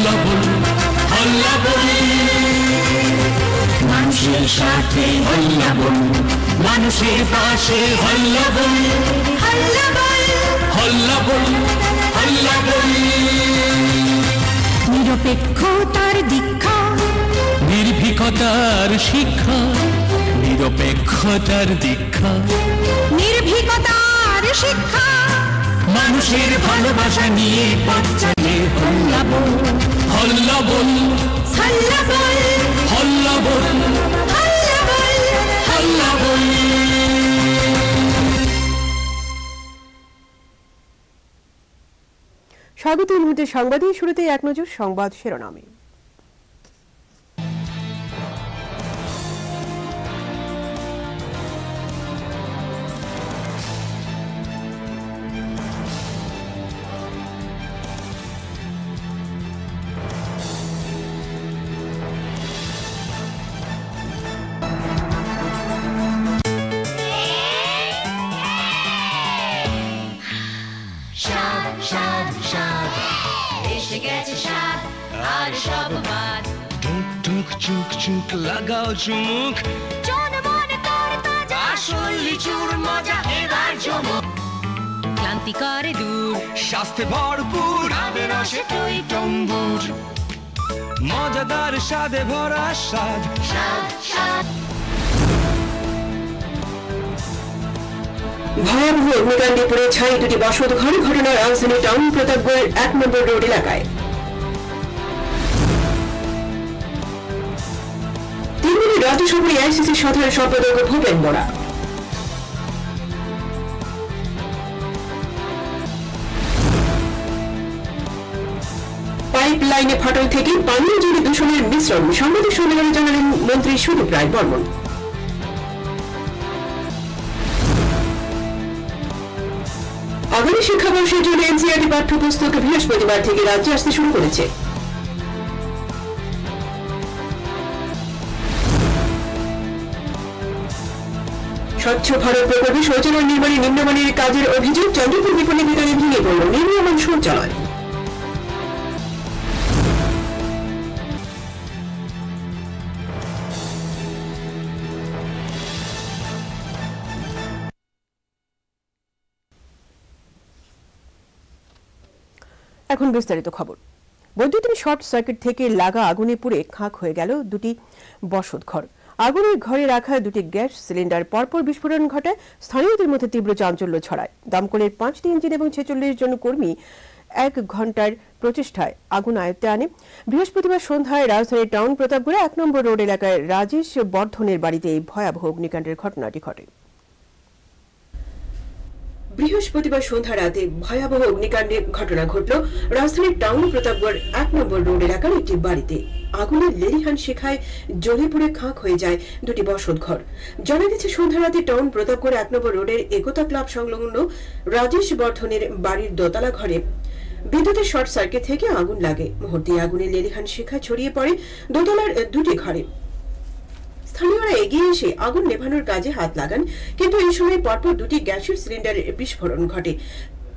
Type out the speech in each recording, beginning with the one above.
হল্লাবল হল্লাবল মানুষের সাথে হল্লাবল মানুষের পাশে হল্লাবল হল্লাবল হল্লাবল হল্লাবল নিরপেক্ষতার দীক্ষা নির্ভীকতার শিক্ষা নিরপেক্ষতার দীক্ষা নির্ভীকতার শিক্ষা মানুষের ভালোবাসা নিয়ে পথ চলে হল্লাবল হল্লাবল হল্লাবল হল্লাবল হল্লাবল হল্লাবল। স্বাগত এই মুহূর্তে সংবাদে শুরুতে এক নজর সংবাদ শিরোনামে। চুক লাগাও চুমুক আসল লিচুর মজা এবার জমুক ক্লান্তি করে দূর স্বাস্থ্যে ভরপুর রসে টই টম্বুর মজাদার স্বাদে ভরা স্বাদ ভয়াবহ অগ্নিকাণ্ডে পুড়ে ছাই দুটি বসত ঘর। ঘটনা রাজধানী টাউন প্রতাপগড় ১ নম্বর রোড এলাকায়। রাজ্য সফরে আইসিসি সাধারণ সম্পাদক ভূপেন বরা। পাইপ লাইনে ফাটল থেকে পানীয় জলে দূষণের মিশ্রণ সাংবাদিক সম্মেলনে জানালেন মন্ত্রী সুদীপ রায় বর্মন। আগামী শিক্ষাবর্ষের জন্য এনসিইআরটি পাঠ্যপুস্তক বৃহস্পতিবার থেকে রাজ্যে আসতে শুরু করেছে। স্বচ্ছ ভারত প্রকল্পে শৌচালয় নির্মাণে নিম্নমানের কাজের অভিযোগ। চন্দ্রপুর বিপণী বিতানে ভেঙে পড়ল নির্মীয়মান শৌচালয়। এখন বিস্তারিত খবর। বৈদ্যুতিক শর্ট সার্কিট থেকে লাগা আগুনে পুড়ে খাক হয়ে গেল দুটি বসত ঘর। আগুনের ঘরে রাখা দুটি গ্যাস সিলিন্ডার পরপর বিস্ফোরণ ঘটায় স্থানীয়দের মধ্যে তীব্র চাঞ্চল্য ছড়ায়। দমকলের ৫টি ইঞ্জিন এবং ৪৬ জন কর্মী ১ ঘণ্টার প্রচেষ্টায় আগুন আয়ত্তে আনে। বৃহস্পতিবার সন্ধ্যায় রাজধানীর টাউন প্রতাপগড়ে ১ নম্বর রোড এলাকায় রাজেশ বর্ধনের বাড়িতে এই ভয়াবহ অগ্নিকাণ্ডের ঘটনাটি ঘটে। বৃহস্পতিবার সন্ধ্যা রাতে ভয়াবহ অগ্নিকাণ্ডের ঘটনা ঘটল রাজধানীর টাউন প্রতাপগড় ১ নম্বর রোড এলাকার একটি বাড়িতে। আগুনের লেলিহান শিখায় জ্বলে পুড়ে খাক হয়ে যায় দুটি বসত ঘর। জানা গেছে সন্ধ্যা রাতে টাউন প্রতাপগড় ১ নম্বর রোডের একতা ক্লাব সংলগ্ন রাজেশ বর্ধনের বাড়ির দোতলা ঘরে বিদ্যুতের শর্ট সার্কিট থেকে আগুন লাগে। মুহূর্তে আগুনের লেলিহান শিখা ছড়িয়ে পড়ে দোতলার দুটি ঘরে। স্থানীয়রা এগিয়ে এসে আগুন নেভানোর কাজে হাত লাগান, কিন্তু এই সময় পরপর দুটি গ্যাসের সিলিন্ডারের বিস্ফোরণ ঘটে।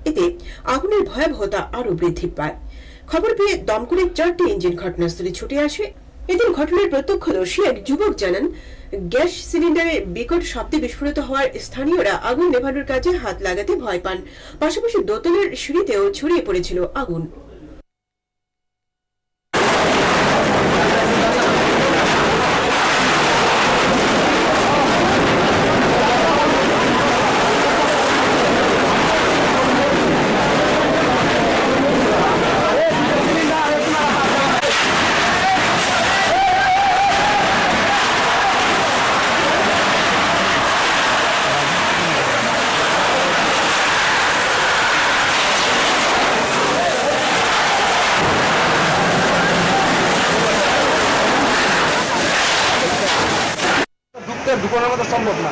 এতে আগুনের ভয়াবহতা আরো বৃদ্ধি পায়। খবর পেয়ে দমকলের ৪টি ইঞ্জিন ঘটনাস্থলে ছুটে আসে। এদিন ঘটনার প্রত্যক্ষদর্শী এক যুবক জানান, গ্যাস সিলিন্ডারের বিকট শব্দে বিস্ফোরিত হওয়ার স্থানীয়রা আগুন নেভানোর কাজে হাত লাগাতে ভয় পান। পাশাপাশি দোতলার সিঁড়িতেও ছড়িয়ে পড়েছিল আগুন। ঢুকানোর মতো সম্ভব না।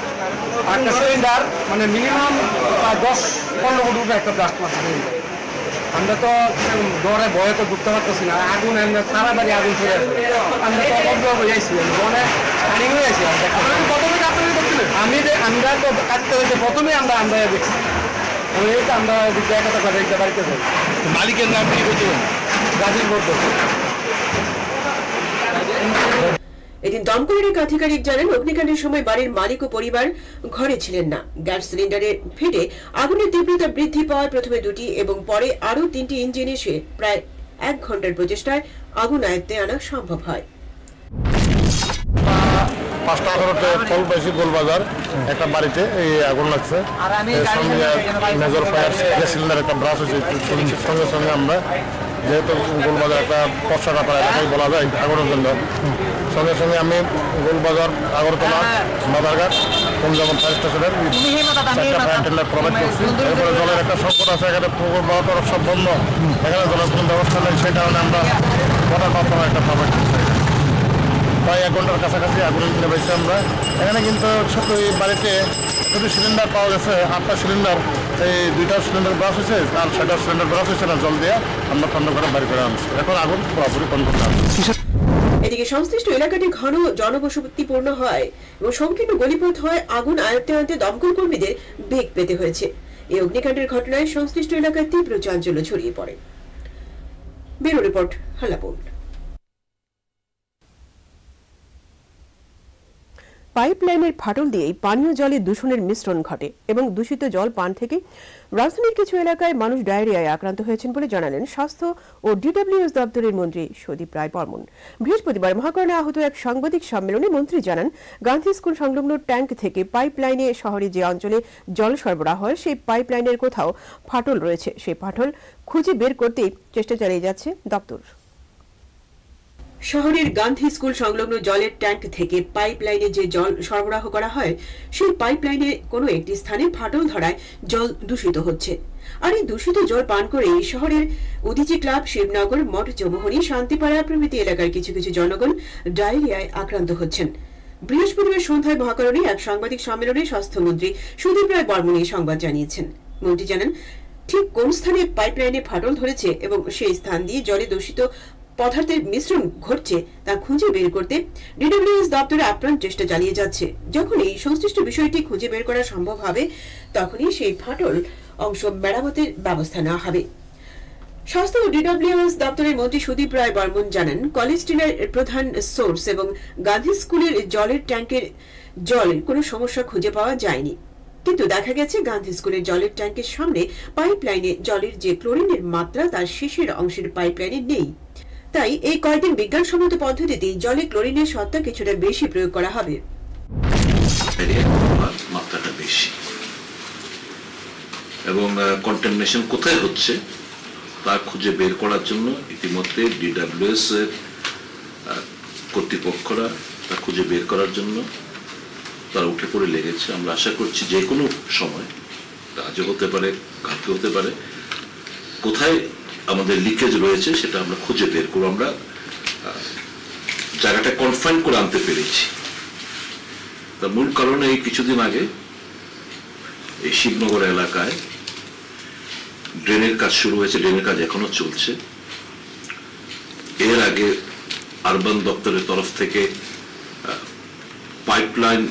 একটা সিলিন্ডার মানে মিনিমাম ১০-১৫ কোটি রুপে একটা ব্লাস্ট মারছে। আমরা তো ডরে ভয়ে তো ঢুকতে পারতেছি না। আগুন আমরা সারা বাড়ি আগুন ছেড়ে আসছে। আমরা তো অবদ্ধ হয়ে যাইছি, মনে স্টার্টিং হয়ে গেছি। আমরা তো কাটতে হয়েছে প্রথমেই আমরা দেখছি আমরা বাড়িতে যাই। মালিকের নাম কি বলতে গাজীর বলতে এদিন দমকলের এক আধিকারিক জানান, অগ্নিকাণ্ডের সময় বাড়ির মালিক ও পরিবার ঘরে ছিলেন না। গ্যাস সিলিন্ডারে ফেটে আগুনের তীব্রতা বৃদ্ধি পাওয়ায় প্রথমে 2টি এবং পরে আরও 3টি ইঞ্জিন এসে প্রায় 1 ঘন্টার প্রচেষ্টায় আগুন আয়ত্তে আনা সম্ভব হয়। 5টা 18তে ফলবাসী গোলবাজার একটা বাড়িতে এই আগুন লাগছে। মেজর ফায়ার গ্যাস সিলিন্ডার একটা ব্রাশ হয়েছে। সঙ্গে সঙ্গে আমরা যেহেতু গোলবাজার একটা পশ্চাটা পাড়া এলাকায় বলা যায় আগুনের জন্য, সঙ্গে সঙ্গে আমি গোলবাজার, আগরতলা, মাদারঘাট, কুমজামন ফায়ার স্টেশনের 4টা ফায়ার টেন্ডার প্রোভাইড করছি। এরপরে জলের একটা সংকট আছে, এখানে পুকুর বাওয়াটার সব বন্ধ, এখানে জলের কোনো ব্যবস্থা নেই, সেই কারণে আমরা ওয়াটার পাম্প একটা প্রোভাইড করছি। প্রায় 1 ঘন্টার কাছাকাছি আগুন নেমেছি আমরা এখানে। কিন্তু ছোট এই বাড়িতে 2টি সিলিন্ডার পাওয়া গেছে, 8টা সিলিন্ডার, এই 2টা সিলিন্ডার ব্রাশ হয়েছে আর 6টা সিলিন্ডার ব্রাশ হয়েছে না, জল দিয়ে আমরা ঠান্ডা করে বাড়ি করে আনছি। এখন আগুন পুরোপুরি কন্ট্রোলে আছে। এদিকে সংশ্লিষ্ট এলাকাটি ঘন জনবসতিপূর্ণ হয় এবং সংকীর্ণ গলিপথ হয়, আগুন আয়ত্তে আনতে দমকল কর্মীদের বেগ পেতে হয়েছে। এই অগ্নিকাণ্ডের ঘটনায় সংশ্লিষ্ট এলাকায় তীব্র চাঞ্চল্য ছড়িয়ে পড়ে। Bureau report, Halapur. পাইপলাইনের ফাটল দিয়েই পানীয় জলে দূষণের মিশ্রণ ঘটে এবং দূষিত জল পান থেকে রাজধানীর কিছু এলাকায় মানুষ ডায়রিয়ায় আক্রান্ত হয়েছেন বলে জানালেন স্বাস্থ্য ও ডিডব্লিউএস দপ্তরের মন্ত্রী সুদীপ রায় বর্মন। বৃহস্পতিবার মহাকরণে আহত এক সাংবাদিক সম্মেলনে মন্ত্রী জানান, গান্ধী স্কুল সংলগ্ন ট্যাঙ্ক থেকে পাইপলাইনে শহরে যে অঞ্চলে জল সরবরাহ হয় সেই পাইপলাইনের কোথাও ফাটল রয়েছে। সেই ফাটল খুঁজে বের করতেই চেষ্টা চালিয়ে যাচ্ছে দপ্তর। শহরের গান্ধী স্কুল সংলগ্ন জলের ট্যাঙ্ক থেকে পাইপলাইনে যে জল সরবরাহ করা হয় সেই পাইপলাইনে কোনো একটি স্থানে ফাটল ধরায় জল দূষিত হচ্ছে। আর এই দূষিত জল পান করে শহরের উদীচী ক্লাব, শিবনগর, মঠ, চৌমুহনী, শান্তিপাড়া প্রভৃতি এলাকার কিছু কিছু জনগণ ডায়রিয়ায় আক্রান্ত হচ্ছেন। বৃহস্পতিবার সন্ধ্যায় মহাকরণে এক সাংবাদিক সম্মেলনে স্বাস্থ্যমন্ত্রী সুদীপ রায় বর্মন এই সংবাদ জানিয়েছেন। মন্ত্রী জানান, ঠিক কোন স্থানে পাইপলাইনে ফাটল ধরেছে এবং সেই স্থান দিয়ে জলে দূষিত পদার্থের মিশ্রণ ঘটছে তা খুঁজে বের করতে ডিডব্লিউএস দপ্তরে আপ্রাণ চেষ্টা চালিয়ে যাচ্ছে। যখনই সংশ্লিষ্ট বিষয়টি খুঁজে বের করা সম্ভব হবে তখনই সেই ফাটল অংশ মেরামতের ব্যবস্থা নেওয়া হবে। স্বাস্থ্য ও ডিডব্লিউএস দপ্তরের মন্ত্রী সুদীপ রায় বর্মন জানান, কলেজ স্ট্রিটের প্রধান সোর্স এবং গান্ধী স্কুলের জলের ট্যাঙ্কের জলের কোনো সমস্যা খুঁজে পাওয়া যায়নি, কিন্তু দেখা গেছে গান্ধী স্কুলের জলের ট্যাঙ্কের সামনে পাইপলাইনে জলের যে ক্লোরিনের মাত্রা তার শেষের অংশের পাইপলাইনে নেই। তাই এই কয়েকদিন বিজ্ঞানসম্মত পদ্ধতিতে জলে ক্লোরিনের সত্তা কিছুটা বেশি প্রয়োগ করা হবে। মাত্রাটা বেশি এবং কন্টামিনেশন কোথায় হচ্ছে তা খুঁজে বের করার জন্য ইতিমধ্যে ডিডব্লিউএস এর কর্তৃপক্ষরা তা খুঁজে বের করার জন্য তারা উঠে পড়ে লেগেছে। আমরা আশা করছি যে কোনো সময়, আজও হতে পারে, কালকে হতে পারে, কোথায় আমাদের লিকেজ রয়েছে সেটা আমরা খুঁজে বের করব। আমরা জায়গাটা কনফাইন করে আনতে পেরেছি। তার মূল কারণে এই কিছুদিন আগে এই শিবনগর এলাকায় ড্রেনের কাজ শুরু হয়েছে, ড্রেনের কাজ এখনো চলছে। এর আগে আরবান দপ্তরের তরফ থেকে পাইপলাইন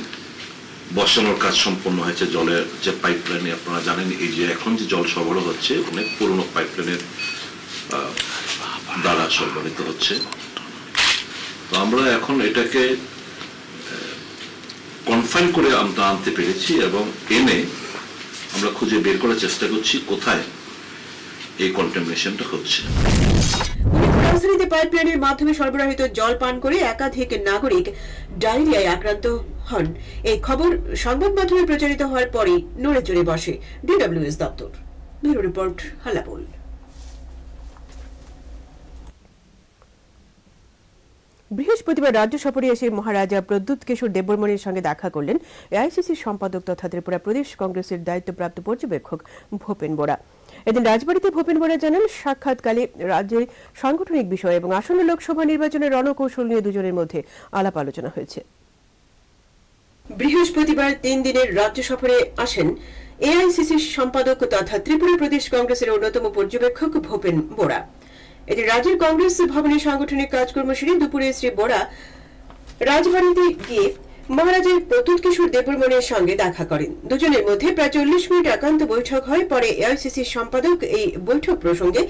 বসানোর কাজ সম্পন্ন হয়েছে। জলের যে পাইপলাইনে আপনারা জানেন, এই যে এখন যে জল সরবরাহ হচ্ছে অনেক পুরনো পাইপলাইনের দ্বারা সরবরাহিত হচ্ছে। তো আমরা এখন এটাকে কনফাইন করে আমরা আনতে পেরেছি এবং এনে আমরা খুঁজে বের করার চেষ্টা করছি কোথায় এই কন্টামিনেশনটা হচ্ছে। রাজধানীতে পাইপলাইনের মাধ্যমে সরবরাহিত জল পান করে একাধিক নাগরিক ডায়রিয়ায় আক্রান্ত হন। এই খবর সংবাদ মাধ্যমে প্রচারিত হওয়ার পরই নড়ে চড়ে বসে ডিডব্লিউএস দপ্তর। Bureau report, Halapur. বৃহস্পতিবার রাজ্য সফরে এসে মহারাজা প্রদ্যুৎ কিশোর দেববর্মনের সঙ্গে দেখা করলেন এআইসিসির সম্পাদক তথা ত্রিপুরা প্রদেশ কংগ্রেসের দায়িত্বপ্রাপ্ত পর্যবেক্ষক ভূপেন বোরা। এদিন রাজবাড়িতে ভূপেন বোরা জানান, সাক্ষাৎকালে রাজ্যের সাংগঠনিক বিষয় এবং আসন্ন লোকসভা নির্বাচনের রণকৌশল নিয়ে দুজনের মধ্যে আলাপ আলোচনা হয়েছে। বৃহস্পতিবার 3 দিনের রাজ্য সফরে আসেন এআইসিসির সম্পাদক তথা ত্রিপুরা প্রদেশ কংগ্রেসের অন্যতম পর্যবেক্ষক ভূপেন বোরা। এতে রাজ্যের কংগ্রেস ভবনের সাংগঠনিক কাজকর্ম সেরে দুপুরে শ্রী বোরা রাজবাড়িতে গিয়ে মহারাজের প্রতুল কিশোর দেববর্মনের সঙ্গে দেখা করেন। দুজনের মধ্যে প্রায় 40 মিনিট একান্ত বৈঠক হয়। পরে এআইসিসির সম্পাদক এই বৈঠক প্রসঙ্গে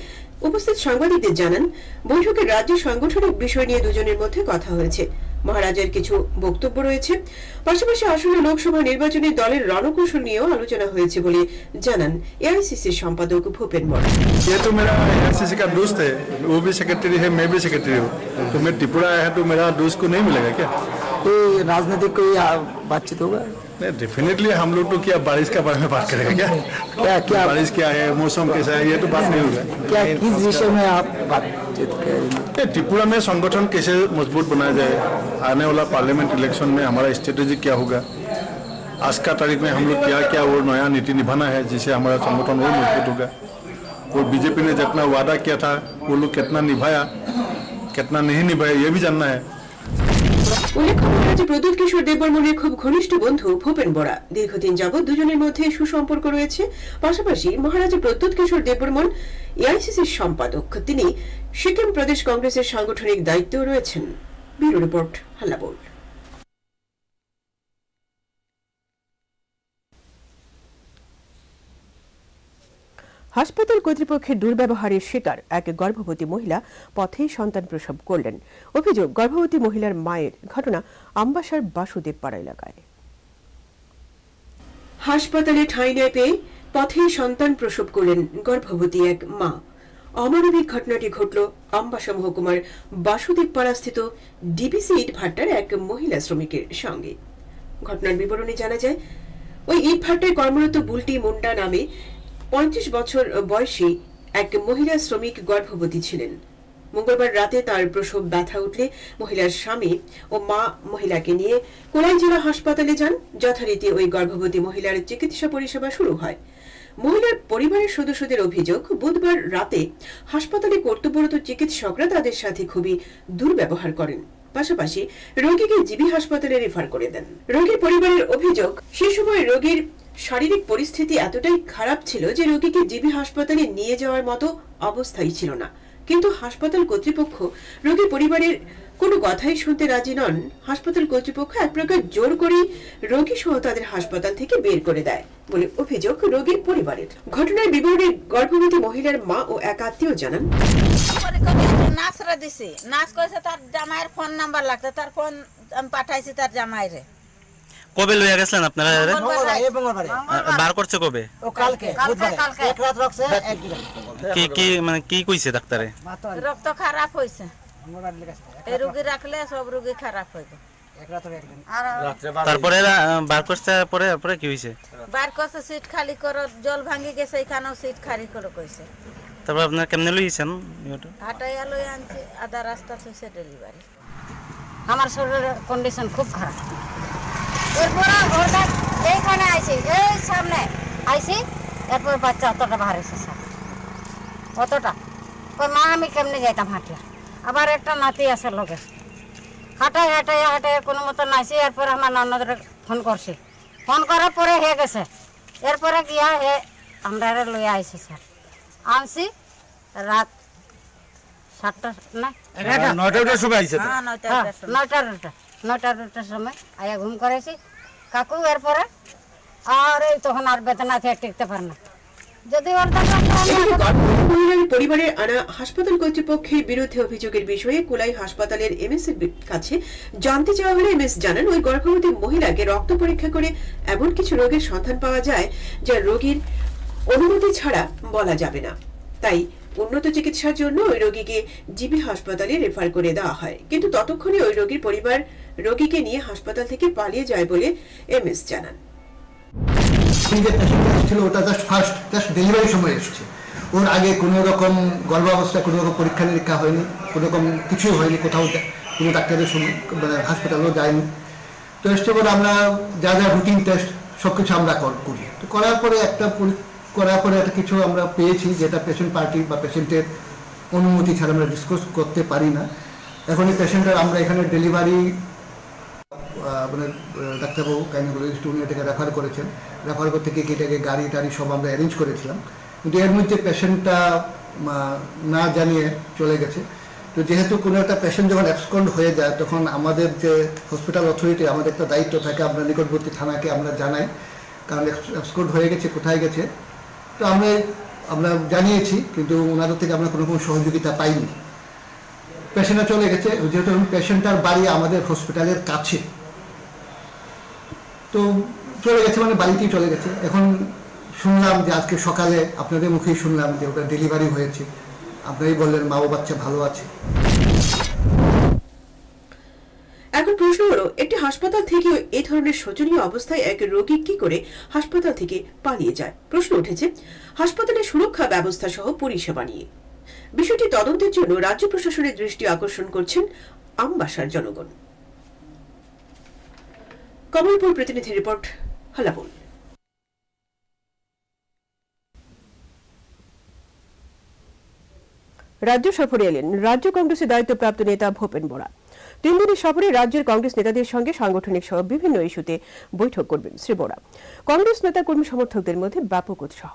উপস্থিত সাংবাদিকদের জানান, বৈঠকে রাজ্য সাংগঠনিক বিষয় নিয়ে দুজনের মধ্যে কথা হয়েছে। মহারাজের কিছু বক্তব্য রয়েছে, পাশাপাশি আসন্ন লোকসভা নির্বাচনে দলের রণকৌশল নিয়েও আলোচনা হয়েছে বলে জানান এআইসিসির সম্পাদক ভূপেন বরা। ये तो मेरा एआईसीसी का दोस्त है, वो भी सेक्रेटरी है, मैं भी सेक्रेटरी हूँ, तो मैं त्रिपुरा आया है तो मेरा दोस्त को नहीं मिलेगा क्या? कोई राजनीतिक कोई बातचीत होगा? नहीं, डेफिनेटली हम लोग तो क्या बारिश के बारे में बात करेंगे क्या बारिश क्या है, मौसम कैसा है, ये तो बात नहीं होगा। क्या किस विषय में आप बातचीत करेंगे? त्रिपुरा में संगठन कैसे मजबूत बनाया जाए, आने वाला पार्लियामेंट इलेक्शन में हमारा स्ट्रेटेजी क्या होगा, आज का तारीख में हम लोग क्या क्या वो नया नीति निभाना है जिससे हमारा संगठन और मजबूत होगा। और बीजेपी ने जितना वादा किया था वो लोग कितना निभाया, कितना नहीं निभाया, ये भी जानना है। উল্লেখ্য, মহারাজ প্রতুল কিশোর দেববর্মনের খুব ঘনিষ্ঠ বন্ধু ভূপেন বরা। দীর্ঘদিন যাবৎ দুজনের মধ্যে সুসম্পর্ক রয়েছে। পাশাপাশি মহারাজ প্রতুল কিশোর দেববর্মন এআইসিসির সম্পাদক, তিনি সিকিম প্রদেশ কংগ্রেসের সাংগঠনিক দায়িত্বেও রয়েছেন। Bureau report, Hallabol. হাসপাতাল কর্তৃপক্ষের দুর্ব্যবহারের শিকার এক গর্ভবতী মহিলা পথেই সন্তান প্রসব করলেন। অভিযোগ, গর্ভবতী মহিলার মায়ের। ঘটনা আমবাসার বাসুদেব পাড়া এলাকায়। হাসপাতালে ঠাঁই না পেয়ে পথেই সন্তান প্রসব করলেন গর্ভবতী এক মা। অমানবিক ঘটনাটি ঘটল আমবাসা মহকুমার বাসুদেব পাড়াস্থিত ডিবিসি ইট ভাট্টার এক মহিলা শ্রমিকের সঙ্গে। ঘটনার বিবরণে জানা যায়, ওই ইট ভাট্টায় কর্মরত বুলটি মুন্ডা নামে 35 বছর বয়সী এক মহিলা শ্রমিক গর্ভবতী ছিলেন। মঙ্গলবার রাতে তার প্রসব ব্যথা উঠলে মহিলার স্বামী ও মা মহিলাকে নিয়ে কোলাই জেলা হাসপাতালে যান। যথারীতি ওই গর্ভবতী মহিলার চিকিৎসা পরিষেবা শুরু হয়। মহিলার পরিবারের সদস্যদের অভিযোগ, বুধবার রাতে হাসপাতালে কর্তব্যরত চিকিৎসকরা তাদের সাথে খুবই দুর্ব্যবহার করেন। পাশাপাশি রোগীকে জিবি হাসপাতালে রেফার করে দেন। রোগীর পরিবারের অভিযোগ, সে সময় রোগীর শারীরিক পরিস্থিতি এতটাই খারাপ ছিল যে রোগীকে জিবি হাসপাতালে নিয়ে যাওয়ার মতো অবস্থাই ছিল না। কিন্তু হাসপাতাল কর্তৃপক্ষ রোগীর পরিবারের কোনো কথাই শুনতে রাজি নন। হাসপাতাল কর্তৃপক্ষ এক প্রকার জোর করে রোগী সহ তাদের হাসপাতাল থেকে বের করে দেয় বলে অভিযোগ রোগীর পরিবারের। ঘটনার বিবরণে গর্ভবতী মহিলার মা ও এক আত্মীয় জানান, নাচরা দিছি, নাচ কইছে তার জামাইয়ের ফোন নাম্বার লাগতো, তার ফোন আমি পাঠাইছি তার জামাইরে। কবে লইয়া গেছেন আপনারা? বার করছে কবে? ও কালকে এক রাত রাখছে। কি মানে কি কইছে ডাক্তারে? রক্ত খারাপ হইছে, এই রোগী রাখলে সব রোগী খারাপ হইবে। তারপরে বার করছে, পরে কি হইছে? বার করছে সিট খালি করো, জল ভাঙি গেছে, এখানেও সিট খালি করে কইছে। তারপর আপনারা কেমনে লইছেন? হাটাইয়া লই আনছি, আধা রাস্তা হইছে ডেলিভারি। আমার শরীরের কন্ডিশন খুব খারাপ। এরপর ওটা এইখানে আইছি, এই সামনে আইছি, এরপর বাচ্চা অতটা বাহার এসে স্যার, অতটা ওই মা আমি কেমনে যাইতাম হাঁটলা। আবার একটা নাতি আছে লোকে, হাঁটাই হাঁটাই হাঁটাই কোনো মতো নাইছি। এরপরে আমার ননদের ফোন করছি, ফোন করার পরে হে গেছে। এরপরে গিয়া হে আমরা লইয়া আইছি স্যার, আনছি রাত 7টা না 9টার সময় আইছে। 9টার সময় আয়া ঘুম করেছি কাকু। এরপরে আর তখন আর বেতনা টিকতে পারে না। যদি মহিলার পরিবারের আনা হাসপাতাল কর্তৃপক্ষের বিরুদ্ধে অভিযোগের বিষয়ে কোলাই হাসপাতালের এমএস এর কাছে জানতে চাওয়া হলে এমএস জানান, ওই গর্ভবতী মহিলাকে রক্ত পরীক্ষা করে এমন কিছু রোগের সন্ধান পাওয়া যায় যা রোগীর অনুমতি ছাড়া বলা যাবে না। তাই উন্নত চিকিৎসার জন্য ওই রোগীকে জিবি হাসপাতালে রেফার করে দেওয়া হয়। কিন্তু ততক্ষণে ওই রোগীর পরিবার রোগীকে নিয়ে হাসপাতাল থেকে পালিয়ে যায় বলে এমএস জানান। ওটা জাস্ট ডেলিভারি সময় এসেছে, ওর আগে কোনো রকম গর্ভাবস্থা কোনো রকম পরীক্ষা নিরীক্ষা হয়নি, কোনো রকম কিছুই হয়নি, কোথাও কোনো ডাক্তারের মানে হাসপাতালেও যায়নি। তো এসছে বলে আমরা যা যা রুটিন টেস্ট সব কিছু আমরা করি। তো করার পরে একটা কিছু আমরা পেয়েছি যেটা পেশেন্ট পার্টি বা পেশেন্টের অনুমতি ছাড়া আমরা ডিসকাস করতে পারি না। এখন এই পেশেন্টের আমরা এখানে ডেলিভারি মানে ডাক্তারবাবু গাইনোকোলজিস্ট উনি এটাকে রেফার করেছেন। রেফার করতে গিয়ে এটাকে গাড়ি টাড়ি সব আমরা অ্যারেঞ্জ করেছিলাম, কিন্তু এর মধ্যে পেশেন্টটা না জানিয়ে চলে গেছে। তো যেহেতু কোনো একটা পেশেন্ট যখন অ্যাবসকন্ড হয়ে যায় তখন আমাদের যে হসপিটাল অথরিটি আমাদের একটা দায়িত্ব থাকে, আমরা নিকটবর্তী থানাকে আমরা জানাই কারণ অ্যাবসকন্ড হয়ে গেছে, কোথায় গেছে। তো আমরা জানিয়েছি, কিন্তু ওনাদের থেকে আমরা কোনো সহযোগিতা পাইনি। পেশেন্টটা চলে গেছে, যেহেতু পেশেন্টটার বাড়ি আমাদের হসপিটালের কাছে, তো চলে গেছে মানে বাড়িতেই চলে গেছে। এখন শুনলাম যে আজকে সকালে আপনাদের মুখেই শুনলাম যে ওটা ডেলিভারি হয়েছে। আপনারই বললেন মা ও বাচ্চা ভালো আছে। এখন প্রশ্ন হলো, একটি হাসপাতাল থেকে এই ধরনের শোচনীয় অবস্থায় এক রোগী কি করে হাসপাতাল থেকে পালিয়ে যায়? প্রশ্ন উঠেছে হাসপাতালের সুরক্ষা ব্যবস্থা সহ পরিষেবা নিয়ে। বিষয়টি তদন্তের জন্য রাজ্য প্রশাসনের দৃষ্টি আকর্ষণ করছেন আমবাসার জনগণ। কমলপুর প্রতিনিধি রিপোর্ট, হালাপুর। রাজ্য সফরে এলেন রাজ্য কংগ্রেসের দায়িত্বপ্রাপ্ত নেতা ভূপেন বোরা। 3 দিনের সফরে রাজ্যের কংগ্রেস নেতাদের সঙ্গে সাংগঠনিক সহ বিভিন্ন ইস্যুতে বৈঠক করবেন শ্রী বোরা। কংগ্রেস নেতা কর্মী সমর্থকদের মধ্যে ব্যাপক উৎসাহ।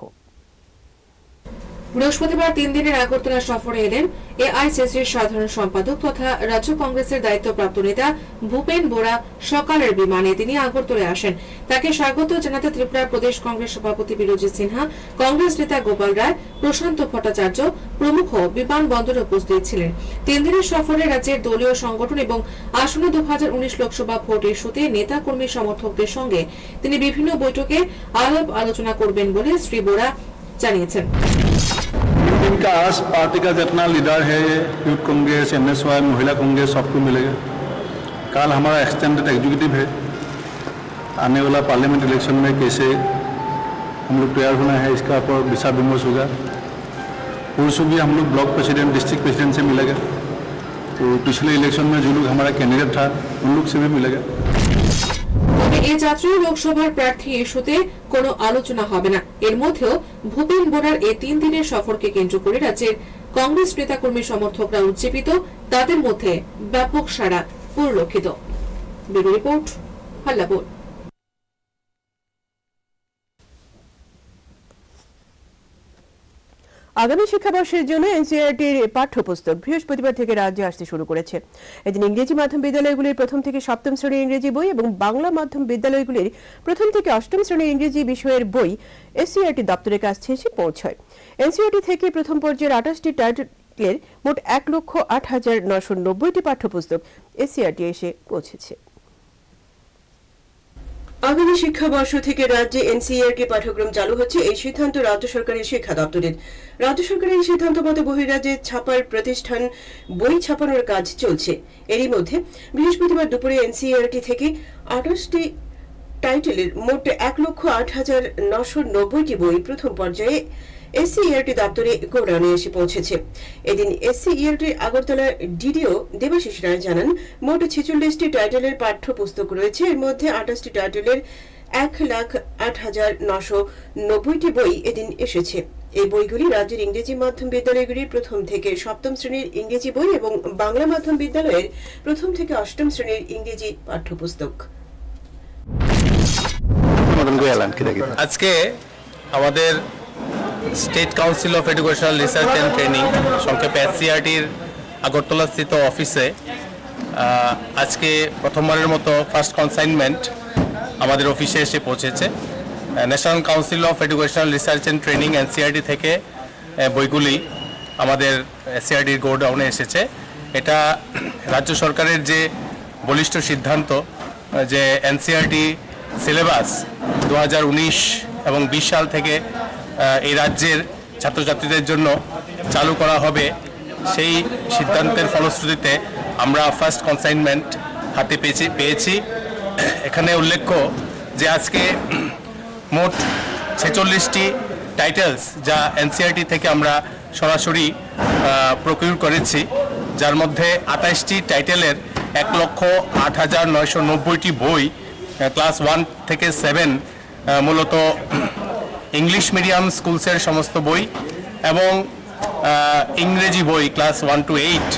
বৃহস্পতিবার 3 দিনের আগরতলা সফরে এলেন এআইসিসির সাধারণ সম্পাদক তথা রাজ্য কংগ্রেসের দায়িত্বপ্রাপ্ত নেতা ভূপেন বোরা। সকালের বিমানে তিনি আগরতলায় আসেন। তাকে স্বাগত জানাতে ত্রিপুরা প্রদেশ কংগ্রেস সভাপতি বিরোজিৎ সিনহা, কংগ্রেস নেতা গোপাল রায়, প্রশান্ত ভট্টাচার্য প্রমুখ বিমানবন্দরে উপস্থিত ছিলেন। 3 দিনের সফরে রাজ্যের দলীয় সংগঠন এবং আসন্ন 2019 লোকসভা ভোট ইস্যুতে নেতা কর্মী সমর্থকদের সঙ্গে তিনি বিভিন্ন বৈঠকে আলাপ আলোচনা করবেন বলে শ্রী বোরা জানিয়েছেন। इनका आस पार्टी का जितना लीडर है, यूथ कांग्रेस, एनएसवाई, महिला कांग्रेस, सबको मिलेगा। कल हमारा एक्सटेंडेड एग्जीक्यूटिव है, आने वाला पार्लियामेंट इलेक्शन में कैसे हम लोग तैयार होना है इसका पर विचार विमर्श होगा। परसों भी हम लोग ब्लॉक प्रेसिडेंट, डिस्ट्रिक्ट प्रेसिडेंट से मिलेगा। तो पिछले इलेक्शन में जो लोग हमारा कैंडिडेट था उन लोग से भी मिलेगा। এই জাতীয় লোকসভার প্রার্থী ইস্যুতে কোনো আলোচনা হবে না। এর মধ্যেও ভূপেন বোরার এই 3 দিনের সফরকে কেন্দ্র করে রাজ্যের কংগ্রেস নেতাকর্মী সমর্থকরা উজ্জীবিত, তাদের মধ্যে ব্যাপক সাড়া পরিলক্ষিত। Bureau report, Hallapur. আগামী শিক্ষাবর্ষের জন্য এনসিইআরটির পাঠ্যপুস্তক বৃহস্পতিবার থেকে রাজ্যে আসতে শুরু করেছে। এদিন ইংরেজি মাধ্যম বিদ্যালয়গুলির 1ম থেকে 7ম শ্রেণীর ইংরেজি বই এবং বাংলা মাধ্যম বিদ্যালয়গুলির 1ম থেকে 8ম শ্রেণীর ইংরেজি বিষয়ের বই এসসিইআরটি দপ্তরের কাছে এসে পৌঁছয়। এনসিইআরটি থেকে প্রথম পর্যায়ের 28টি টাইটেলের মোট 1,08,990টি পাঠ্যপুস্তক এসসিইআরটি এসে পৌঁছেছে। আগামী শিক্ষাবর্ষ থেকে রাজ্যে এনসিইআরটি পাঠ্যক্রম চালু হচ্ছে, এই সিদ্ধান্ত রাজ্য সরকারের শিক্ষা দপ্তরের। রাজ্য সরকারের এই সিদ্ধান্ত মতে বহিরাজ্যে ছাপার প্রতিষ্ঠান বই ছাপানোর কাজ চলছে। এরই মধ্যে বৃহস্পতিবার দুপুরে এনসিইআরটি থেকে 28টি টাইটেলের মোট 1,08,990টি বই প্রথম পর্যায়ে এসসিইআরটি দপ্তরে গৌড়ানে এসে পৌঁছেছে। এদিন এসসিইআরটির আগরতলা ডিডিও দেবাশিস রায় জানান, মোট 46টি টাইটেলের পাঠ্যপুস্তক রয়েছে। এর মধ্যে 28টি টাইটেলের 1,08,990টি বই এদিন এসেছে। এই বইগুলি রাজ্যের ইংরেজি মাধ্যম বিদ্যালয়গুলির 1ম থেকে 7ম শ্রেণীর ইংরেজি বই এবং বাংলা মাধ্যম বিদ্যালয়ের 1ম থেকে 8ম শ্রেণীর ইংরেজি পাঠ্যপুস্তক। আজকে আমাদের state council of educational research and training, সংক্ষেপে এসসিইআরটির আগরতলাস্থিত অফিসে আজকে প্রথমবারের মতো ফার্স্ট কনসাইনমেন্ট আমাদের অফিসে এসে পৌঁছেছে। National council of educational research and training NCERT থেকে বইগুলি আমাদের এসসিইআরটির গোডাউনে এসেছে। এটা রাজ্য সরকারের যে বলিষ্ঠ সিদ্ধান্ত যে এনসিইআরটি সিলেবাস 2019 এবং 20 সাল থেকে এই রাজ্যের ছাত্রছাত্রীদের জন্য চালু করা হবে, সেই সিদ্ধান্তের ফলশ্রুতিতে আমরা ফার্স্ট কনসাইনমেন্ট হাতে পেয়েছি। এখানে উল্লেখ্য যে আজকে মোট 46টি টাইটেলস যা এনসিইআরটি থেকে আমরা সরাসরি প্রকিউর করেছি, যার মধ্যে 28টি টাইটেলের 1,08,990টি বই ক্লাস 1 থেকে 7 মূলত ইংলিশ মিডিয়াম স্কুলসের সমস্ত বই এবং ইংরেজি বই ক্লাস 1 to 8,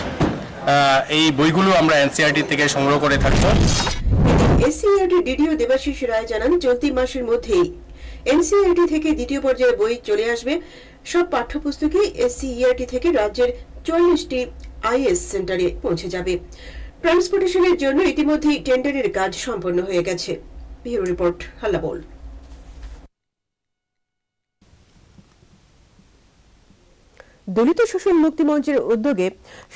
এই বইগুলো আমরা এনসিইআরটি থেকে সংগ্রহ করে থাকবো। এসসিইআরটি ডিডিও দেবাশিস রায় জানান, চলতি মাসের মধ্যেই এনসিইআরটি থেকে দ্বিতীয় পর্যায়ে বই চলে আসবে। সব পাঠ্যপুস্তকই এসসিইআরটি থেকে রাজ্যের 44টি আইএস সেন্টারে পৌঁছে যাবে। ট্রান্সপোর্টেশনের জন্য ইতিমধ্যেই টেন্ডারের কাজ সম্পন্ন হয়ে গেছে। Bureau report, হাল্লাবোল। দলিত শোষণ মুক্তি মঞ্চের উদ্যোগে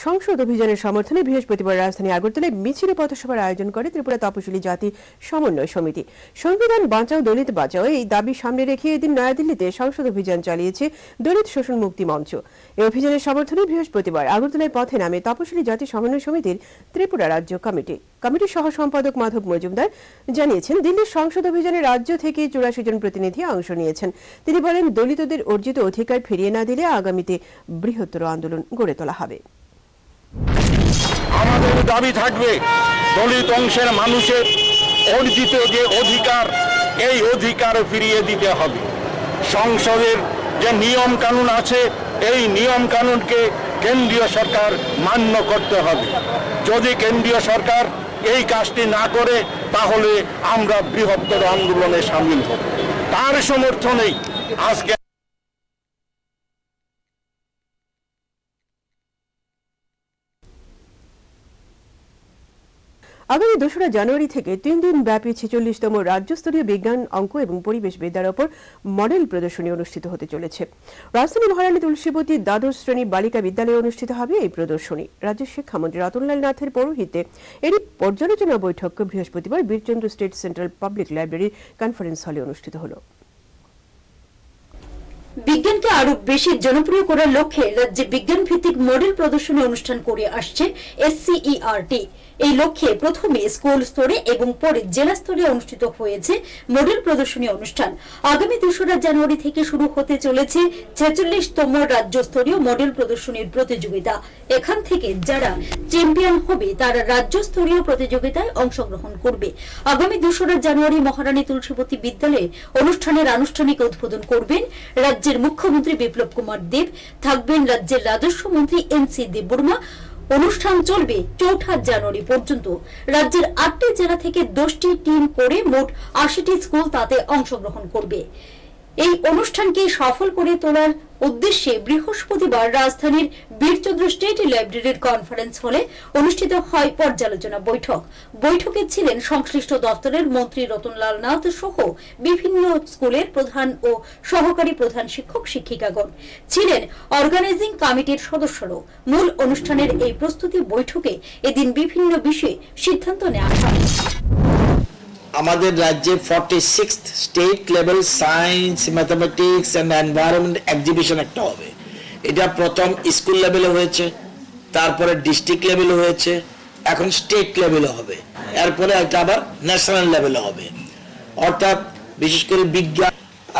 সংসদ অভিযানের সমর্থনে বৃহস্পতিবার রাজধানী আগরতলায় মিছিল পথসভার আয়োজন করে ত্রিপুরা তপশিলি জাতি সমন্বয় সমিতি। সংবিধান বাঁচাও দলিত বাঁচাও এই দাবি সামনে রেখে এদিন নয়াদিল্লিতে সংসদ অভিযান চালিয়েছে দলিত শোষণ মুক্তি মঞ্চ। এই অভিযানের সমর্থনে বৃহস্পতিবার আগরতলায় পথে নামে তপশিলি জাতি সমন্বয় সমিতির ত্রিপুরা রাজ্য কমিটির সহ সম্পাদক মাধব মজুমদার জানিয়েছেন, দিল্লির সংসদ অভিযানে রাজ্য থেকে 84 জন প্রতিনিধি অংশ নিয়েছেন। তিনি বলেন, দলিতদের অর্জিত অধিকার ফিরিয়ে না দিলে আগামীতে বৃহত্তর আন্দোলন গড়ে তোলা হবে। আমাদের দাবি থাকবে দলিত অংশের মানুষের অর্জিত যে অধিকার, এই অধিকার ফিরিয়ে দিতে হবে। সংসদের যে নিয়ম কানুন আছে, এই নিয়ম কানুনকে কেন্দ্রীয় সরকার মান্য করতে হবে। যদি কেন্দ্রীয় সরকার এই কাজটি না করে, তাহলে আমরা বৃহত্তর আন্দোলনে সামিল হব। তার সমর্থনেই আজকে আগামী 2রা জানুয়ারি থেকে 3 দিন ব্যাপী 46তম রাজ্যস্তরীয় বিজ্ঞান, অঙ্ক এবং পরিবেশ বিদ্যার ওপর মডেল প্রদর্শনী অনুষ্ঠিত হতে চলেছে। রাজধানী মহারানী তুলসীবতী দ্বাদশ শ্রেণী বালিকা বিদ্যালয়ে অনুষ্ঠিত হবে এই প্রদর্শনী। রাজ্যের শিক্ষামন্ত্রী রতনলাল নাথের পৌরোহিত্যে এরই পর্যালোচনা বৈঠক বৃহস্পতিবার বীরচন্দ্র স্টেট সেন্ট্রাল পাবলিক লাইব্রেরির কনফারেন্স হলে অনুষ্ঠিত হল। বিজ্ঞানকে আরো বেশি জনপ্রিয় করার লক্ষ্যে রাজ্যে বিজ্ঞান ভিত্তিক মডেল প্রদর্শনী অনুষ্ঠান করে আসছে SCERT। এই লক্ষ্যে প্রথমে স্কুল স্তরে এবং পরে জেলা স্তরে অনুষ্ঠিত হয়েছে মডেল প্রদর্শনী অনুষ্ঠান। আগামী 2রা জানুয়ারি থেকে শুরু হতে চলেছে 46তম রাজ্যস্তরীয় মডেল প্রদর্শনীর প্রতিযোগিতা। এখান থেকে যারা চ্যাম্পিয়ন হবে তারা রাজ্যস্তরীয় প্রতিযোগিতায় অংশগ্রহণ করবে। আগামী 2রা জানুয়ারি মহারানী তুলসীবতী বিদ্যালয়ে অনুষ্ঠানের আনুষ্ঠানিক উদ্বোধন করবেন রাজ্যের মুখ্যমন্ত্রী বিপ্লব কুমার দেব, থাকবেন রাজ্যের রাজস্ব মন্ত্রী NC দেববর্মা। অনুষ্ঠান চলবে 4 জানুয়ারি পর্যন্ত। রাজ্যের 8টি জেলা থেকে 10টি টিম করে মোট 80টি স্কুল তাতে অংশগ্রহণ করবে। এই অনুষ্ঠানকে সফল করে তোলার উদ্দেশ্যে বৃহস্পতিবার রাজধানীর বীরচন্দ্র স্টেট লাইব্রেরির কনফারেন্স হলে অনুষ্ঠিত হয় পর্যালোচনা বৈঠক। বৈঠকে ছিলেন সংশ্লিষ্ট দপ্তরের মন্ত্রী রতনলাল নাথ সহ বিভিন্ন স্কুলের প্রধান ও সহকারী প্রধান শিক্ষক শিক্ষিকাগণ, ছিলেন অর্গানাইজিং কমিটির সদস্যরাও। মূল অনুষ্ঠানের এই প্রস্তুতি বৈঠকে এদিন বিভিন্ন বিষয়ে সিদ্ধান্ত নেওয়া হয়। আমাদের রাজ্যে 46th state level science, mathematics and environment exhibition একটা হবে। এটা প্রথম স্কুল লেভেলে হয়েছে, তারপরে ডিস্ট্রিক্ট লেভেলে হয়েছে, এখন স্টেট লেভেলে হবে, এরপরে এটা আবার ন্যাশনাল লেভেলে হবে। অর্থাৎ বিশেষ করে বিজ্ঞান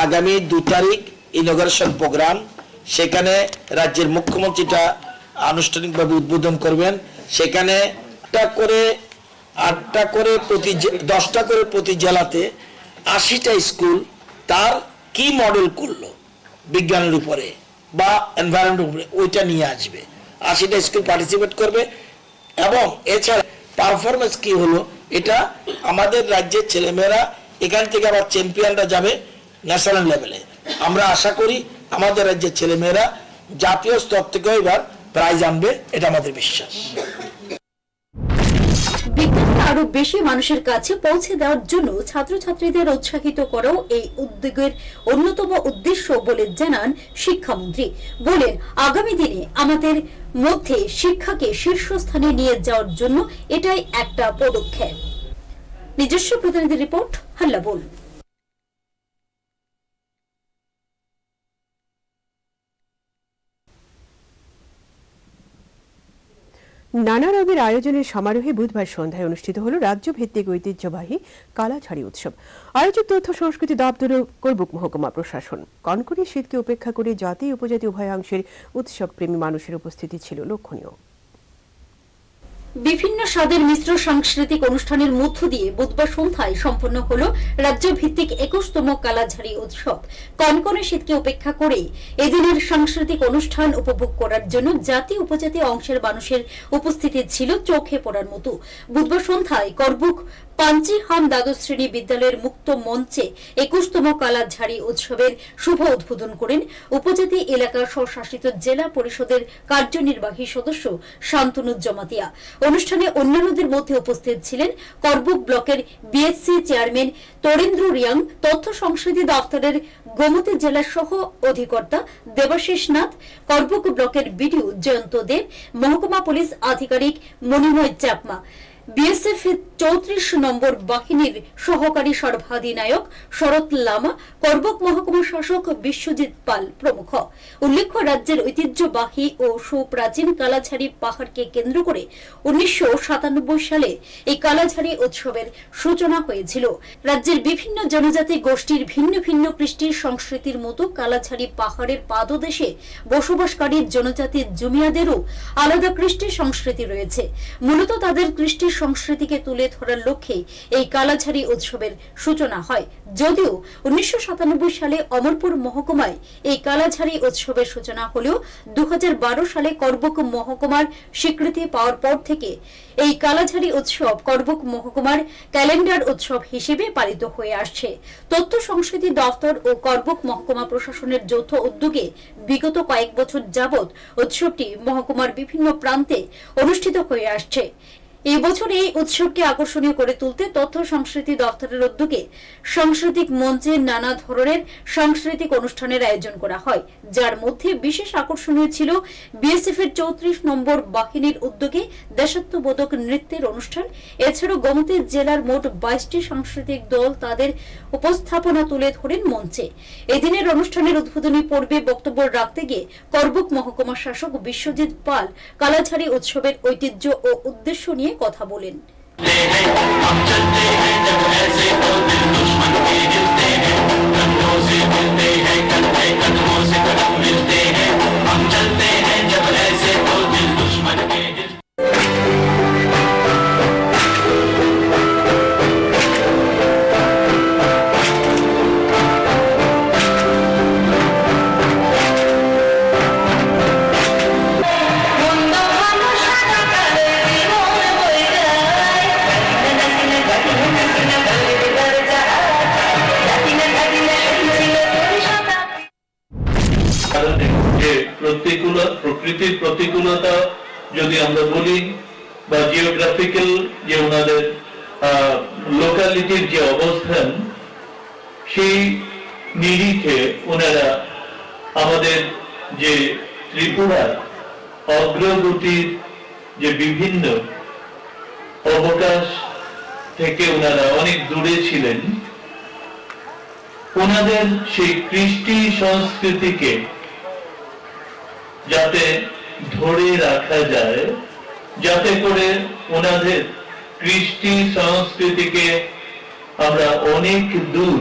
আগামী 2 তারিখ ইনগ্রেশন প্রোগ্রাম, সেখানে রাজ্যের মুখ্যমন্ত্রীটা আনুষ্ঠানিকভাবে উদ্বোধন করবেন। সেখানে 8টা করে 10টা করে প্রতি জেলাতে 80টা স্কুল তার কি মডেল করলো বিজ্ঞানের উপরে বা এনভায়রনমেন্টের উপরে, ওইটা নিয়ে আসবে। 80টা স্কুল পার্টিসিপেট করবে এবং এছাড়া পারফরমেন্স কি হলো, এটা আমাদের রাজ্যের ছেলেমেয়েরা এখান থেকে আবার চ্যাম্পিয়নরা যাবে ন্যাশনাল লেভেলে। আমরা আশা করি আমাদের রাজ্যের ছেলেমেয়েরা জাতীয় স্তর থেকে এবার প্রাইজ আনবে, এটা আমাদের বিশ্বাস। বিজ্ঞানকে আরো বেশি মানুষের কাছে পৌঁছে দেওয়ার জন্য ছাত্রছাত্রীদের উৎসাহিত করাও এই উদ্যোগের অন্যতম উদ্দেশ্য বলে জানান শিক্ষামন্ত্রী। বলেন, আগামী দিনে আমাদের মধ্যে শিক্ষাকে শীর্ষস্থানে নিয়ে যাওয়ার জন্য এটাই একটা পদক্ষেপ। নিজস্ব প্রতিনিধি রিপোর্ট, হাল্লাবোল। নানা রঙের আয়োজনের সমারোহে বুধবার সন্ধ্যায় অনুষ্ঠিত হল রাজ্যভিত্তিক ঐতিহ্যবাহী কালাঝাড়ি উৎসব। আয়োজক তথ্য সংস্কৃতি দপ্তর ও করবুক মহকুমা প্রশাসন। কনকনে শীতকে উপেক্ষা করে জাতি উপজাতি উভয়াংশের উৎসব প্রেমী মানুষের উপস্থিতি ছিল লক্ষণীয়। বিভিন্ন স্বাদের মিশ্র সাংস্কৃতিক অনুষ্ঠানের মধ্য দিয়ে বুধবার সন্ধ্যায় সম্পন্ন হল রাজ্যভিত্তিক 21তম কালাঝাড়ি উৎসব। কনকনে শীতকে উপেক্ষা করে এদিনের সাংস্কৃতিক অনুষ্ঠান উপভোগ করার জন্য জাতি উপজাতি অংশের মানুষের উপস্থিতি ছিল চোখে পড়ার মতো। বুধবার সন্ধ্যায় করবুক পাঞ্চিহাম দ্বাদশ শ্রেণী বিদ্যালয়ের মুক্ত মঞ্চে 21তম কালাঝাড়ি উৎসবের শুভ উদ্বোধন করেন উপজাতি এলাকা স্বশাসিত জেলা পরিষদের কার্যনির্বাহী সদস্য শান্তনু জমাতিয়া। অনুষ্ঠানে অন্যান্যদের মধ্যে উপস্থিত ছিলেন করবুক ব্লকের বিএসসি চেয়ারম্যান তরেন্দ্র রিয়াং, তথ্য সংস্কৃতি দপ্তরের গোমতী জেলার সহ অধিকর্তা দেবাশিস নাথ, করবুক ব্লকের বিডিও জয়ন্ত দেব, মহকুমা পুলিশ আধিকারিক মণিময় চাকমা, বিএসএফ 34 নম্বর বাহিনীর সহকারী সর্বাধিনায়ক শরৎ লামা, করবুক মহকুমা শাসক বিশ্বজিৎ পাল প্রমুখ। উল্লেখ্য, রাজ্যের ঐতিহ্যবাহী ও সুপ্রাচীন কালাঝাড়ি পাহাড়কে কেন্দ্র করে 1997 সালে এই কালাঝাড়ি উৎসবের সূচনা হয়েছিল। রাজ্যের বিভিন্ন জনজাতি গোষ্ঠীর ভিন্ন ভিন্ন কৃষ্টি সংস্কৃতির মতো কালাঝাড়ি পাহাড়ের পাদদেশে বসবাসকারী জনজাতি জুমিয়াদেরও আলাদা কৃষ্টি সংস্কৃতি রয়েছে। মূলত তাদের কৃষ্টি সংস্কৃতিকে তুলে ধরার লক্ষ্যে এই কালাঝাড়ি উৎসবের সূচনা হয়। যদিও 1997 সালে অমরপুর মহকুমায় এই কালাঝাড়ি উৎসবের সূচনা হলেও 2012 সালে করবুক মহকুমার স্বীকৃতি পাওয়ার পর থেকে এই কালাঝাড়ি উৎসব করবুক মহকুমার ক্যালেন্ডার উৎসব হিসেবে পালিত হয়ে আসছে। তথ্য সংস্কৃতি দপ্তর ও করবুক মহকুমা প্রশাসনের যৌথ উদ্যোগে বিগত কয়েক বছর যাবৎ উৎসবটি মহকুমার বিভিন্ন প্রান্তে অনুষ্ঠিত হয়ে আসছে। এই বছর এই উৎসবকে আকর্ষণীয় করে তুলতে তথ্য সংস্কৃতি দপ্তরের উদ্যোগে সাংস্কৃতিক মঞ্চে নানা ধরনের সাংস্কৃতিক অনুষ্ঠানের আয়োজন করা হয়, যার মধ্যে বিশেষ আকর্ষণীয় ছিল বিএসএফ এর 34 নম্বর বাহিনীর উদ্যোগে দেশাত্মবোধক নৃত্যের অনুষ্ঠান। এছাড়াও গোমতী জেলার মোট 22টি সাংস্কৃতিক দল তাদের উপস্থাপনা তুলে ধরেন মঞ্চে। এদিনের অনুষ্ঠানের উদ্বোধনী পর্বে বক্তব্য রাখতে গিয়ে করবুক মহকুমা শাসক বিশ্বজিৎ পাল কালাঝাড়ি উৎসবের ঐতিহ্য ও উদ্দেশ্য নিয়ে কথা বলেন। প্রকৃতির প্রতিকূলতা যদি আমরা বলি বা জিওগ্রাফিক্যাল যে ওনাদের লোকালিটির যে অবস্থান, সেই নিরিখে ওনারা আমাদের যে ত্রিপুরার অগ্রগতির যে বিভিন্ন অবকাশ থেকে ওনারা অনেক দূরে ছিলেন, ওনাদের সেই কৃষ্টি সংস্কৃতিকে যাতে ধরে রাখা যায়, যাতে করে ওনাদের কৃষ্টি সংস্কৃতিকে আমরা অনেক দূর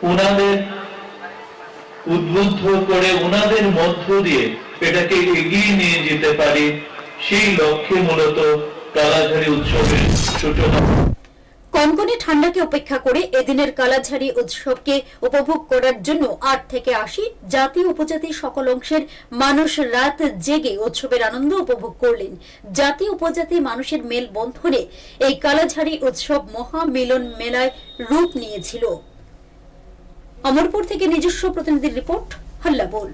ওনাদের উদ্বুদ্ধ করে ওনাদের মধ্য দিয়ে এটাকে এগিয়ে নিয়ে যেতে পারি, সেই লক্ষ্যে মূলত কালাঝাড়ি উৎসবের সূচনা। কনকনে ঠান্ডাকে উপেক্ষা করে এদিনের কালাঝাড়ি উৎসবকে উপভোগ করার জন্য 8 থেকে 80 জাতি উপজাতি সকল অংশের মানুষ রাত জেগে উৎসবের আনন্দ উপভোগ করলেন। জাতি উপজাতি মানুষের মেল বন্ধনে এই কালাঝাড়ি উৎসব মহামিলন মেলায় রূপ নিয়েছিল। অমরপুর থেকে নিজস্ব প্রতিনিধির রিপোর্ট, হাল্লা বল।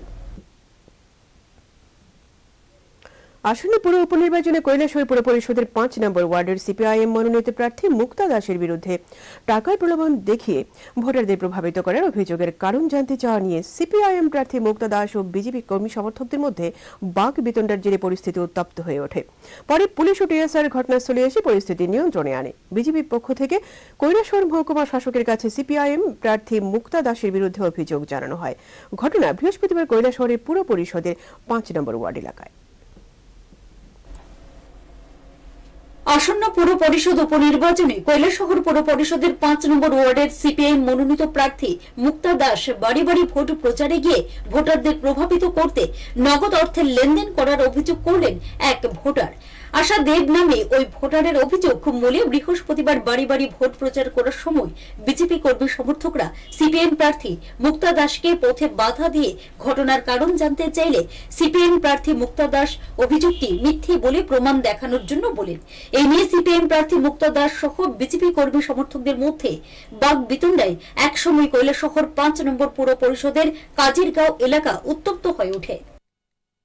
আসন্ন পুর উপনির্বাচনে কৈলাসহর পুর পরিষদের 5 নম্বর ওয়ার্ডের সিপিআইএম মনোনীত প্রার্থী মুক্তা দাসের বিরুদ্ধে টাকার প্রলোভন দেখিয়ে ভোটারদের প্রভাবিত করার অভিযোগের কারণ জানতে চাওয়া নিয়ে সিপিআইএম প্রার্থী মুক্তা দাস ও বিজেপি কর্মী সমর্থকদের মধ্যে বাক বিতণ্ডার জেরে পরিস্থিতি উত্তপ্ত হয়ে ওঠে। পরে পুলিশ ও টিএসআর ঘটনাস্থলে এসে পরিস্থিতি নিয়ন্ত্রণে আনে। বিজেপির পক্ষ থেকে কৈলাসহর মহকুমা শাসকের কাছে সিপিআইএম প্রার্থী মুক্তা দাসের বিরুদ্ধে অভিযোগ জানানো হয়। ঘটনা বৃহস্পতিবার কৈলাসহরের পুর পরিষদের 5 নম্বর ওয়ার্ড এলাকায়। আসন্ন পুর পরিষদ উপনির্বাচনে কৈলাসহর পুর পরিষদের 5 নম্বর ওয়ার্ডের সিপিআইএম মনোনীত প্রার্থী মুক্তা দাস বাড়ি বাড়ি ভোট প্রচারে গিয়ে ভোটারদের প্রভাবিত করতে নগদ অর্থের লেনদেন করার অভিযোগ করলেন এক ভোটার। আশা দেব নামে ওই ভোটারের অভিযোগ মূলে বৃহস্পতিবার বাড়ি বাড়ি ভোট প্রচার করার সময় বিজেপি কর্মী সমর্থকরা সিপিএম প্রার্থী মুক্তা দাসকে পথে বাধা দিয়ে ঘটনার কারণ জানতে চাইলে সিপিএম প্রার্থী মুক্তা দাস অভিযোগটি মিথ্যে বলে প্রমাণ দেখানোর জন্য বলেন। এই নিয়ে সিপিএম প্রার্থী মুক্তা দাস সহ বিজেপি কর্মী সমর্থকদের মধ্যে বাকবিতণ্ডায় একসময় কৈলাসহর 5 নম্বর পৌর পরিষদের কাজিরগাঁও এলাকা উত্তপ্ত হয়ে ওঠে।